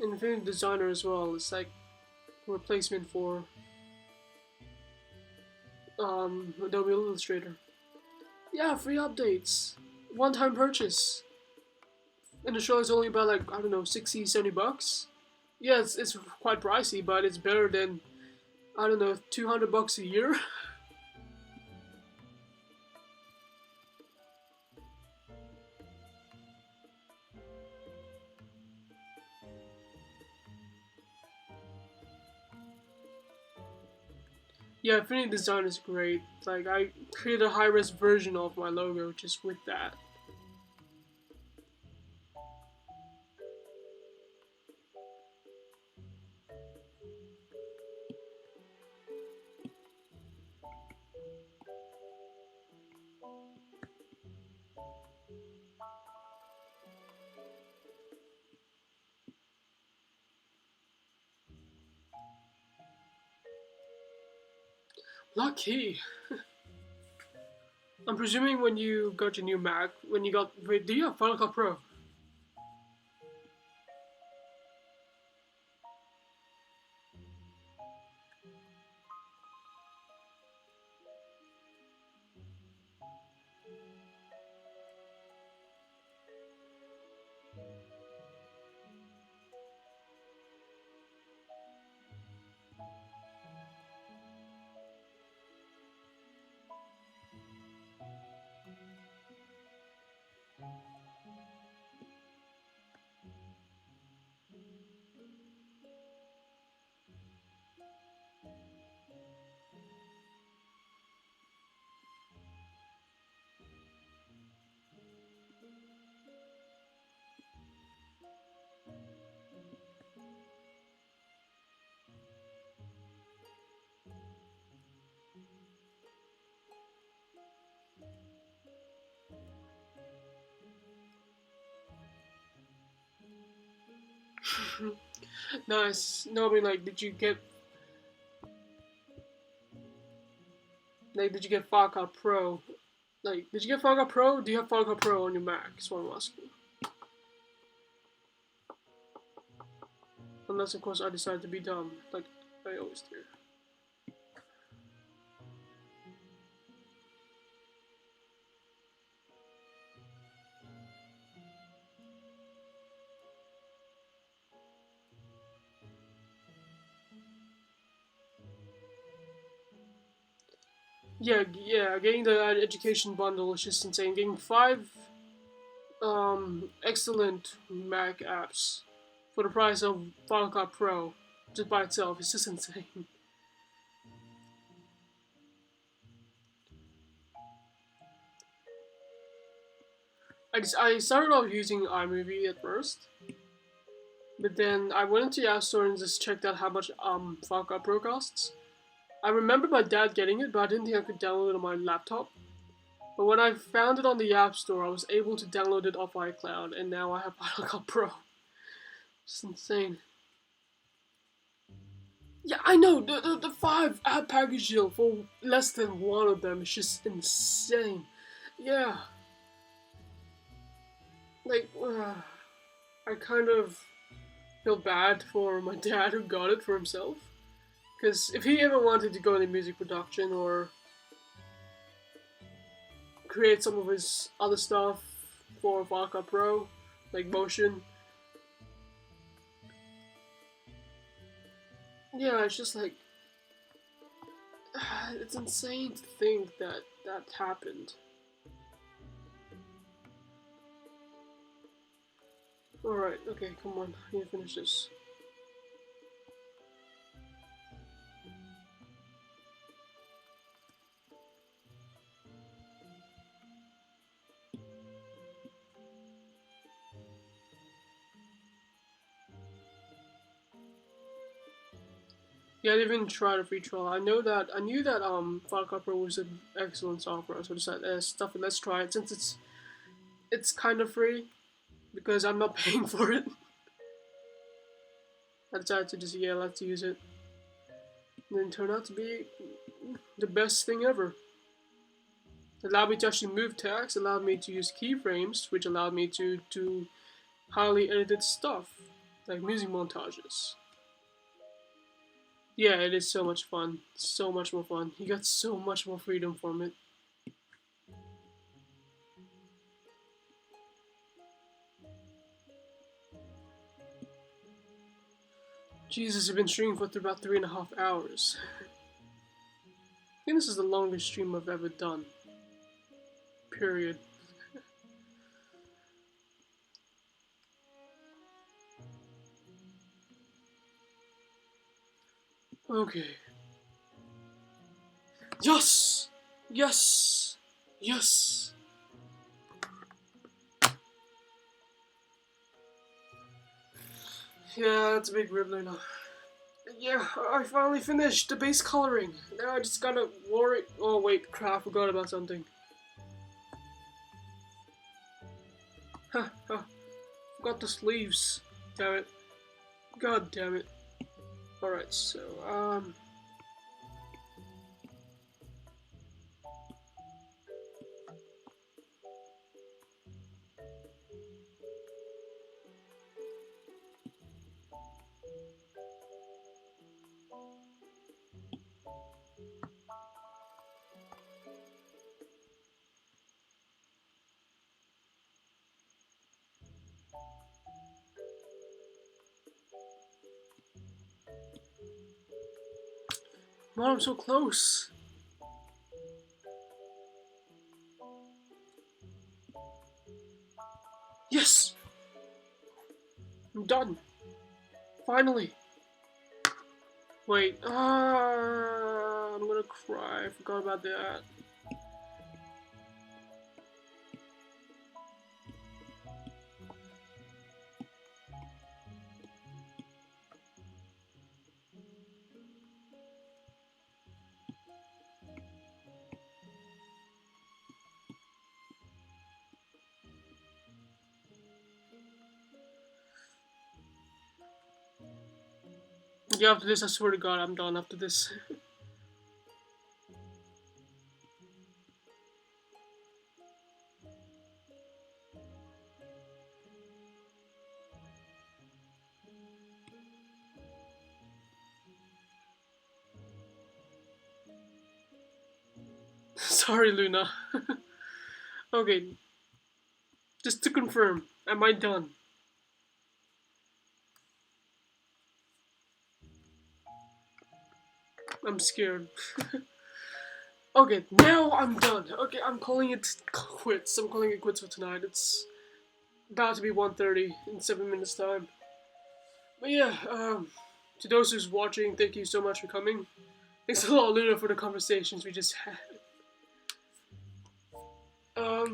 And Affinity Designer as well, it's like a replacement for Adobe Illustrator. Yeah, free updates. One-time purchase. And the show is only about like, I don't know, 60, 70 bucks. Yeah, it's quite pricey, but it's better than, I don't know, 200 bucks a year. Yeah, Affinity Design is great. Like, I created a high-res version of my logo just with that. Lucky. I'm presuming when you got your new Mac, when you got, wait, do you have Final Cut Pro? Nice. No, I mean, like, did you get Final Cut Pro? Like, did you get Final Cut Pro? Do you have Final Cut Pro on your Mac? That's what I'm asking. Unless, of course, I decide to be dumb, like I always do. Yeah, getting the education bundle is just insane. Getting 5 excellent Mac apps for the price of Final Cut Pro just by itself is just insane. I started off using iMovie at first, but then I went into the App Store and just checked out how much Final Cut Pro costs. I remember my dad getting it, but I didn't think I could download it on my laptop. But when I found it on the App Store, I was able to download it off iCloud, and now I have Final Cut Pro. It's insane. Yeah, I know, the 5 app package deal for less than one of them is just insane. Yeah. Like, I kind of feel bad for my dad who got it for himself. Because if he ever wanted to go into music production or create some of his other stuff for Final Cut Pro, like motion, yeah, it's just like, it's insane to think that that happened. Alright, okay, come on, I need to finish this. Yeah, I didn't even try the free trial. I knew that Final Cut Pro was an excellent software, so I decided, stuff it, let's try it since it's kind of free because I'm not paying for it. I decided to just let's use it. And then it turned out to be the best thing ever. It allowed me to actually move text, allowed me to use keyframes, which allowed me to do highly edited stuff, like music montages. Yeah, it is so much fun. So much more fun. You got so much more freedom from it. Jesus, I've been streaming for about 3.5 hours. I think this is the longest stream I've ever done. Period. Okay. Yes! Yes! Yes! Yeah, that's a big riddler now. Yeah, I finally finished the base coloring. Now I just gotta worry. Oh wait, crap, I forgot about something. Ha ha. Forgot the sleeves. Damn it. God damn it. Alright, so, Mom, I'm so close. Yes! I'm done. Finally. Wait, I'm gonna cry. I forgot about that. Yeah, after this, I swear to God, I'm done after this. Sorry, Luna. Okay, just to confirm, am I done? I'm scared. Okay, now I'm done. Okay, I'm calling it quits. I'm calling it quits for tonight. It's about to be 1:30 in 7 minutes time. But yeah, to those who's watching, thank you so much for coming. Thanks a lot, Luna, for the conversations we just had.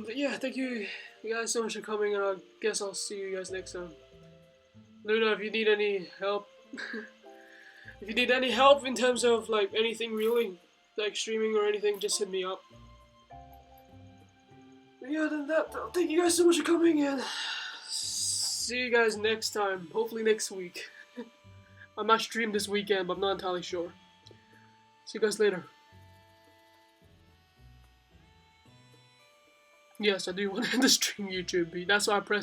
But yeah, thank you guys so much for coming, and I guess I'll see you guys next time. Luna, if you need any help, if you need any help in terms of like anything really, like streaming or anything, just hit me up. But yeah, then thank you guys so much for coming, and see you guys next time. Hopefully next week. I might stream this weekend, but I'm not entirely sure. See you guys later. Yes, I do want to end the stream YouTube. That's why I pressed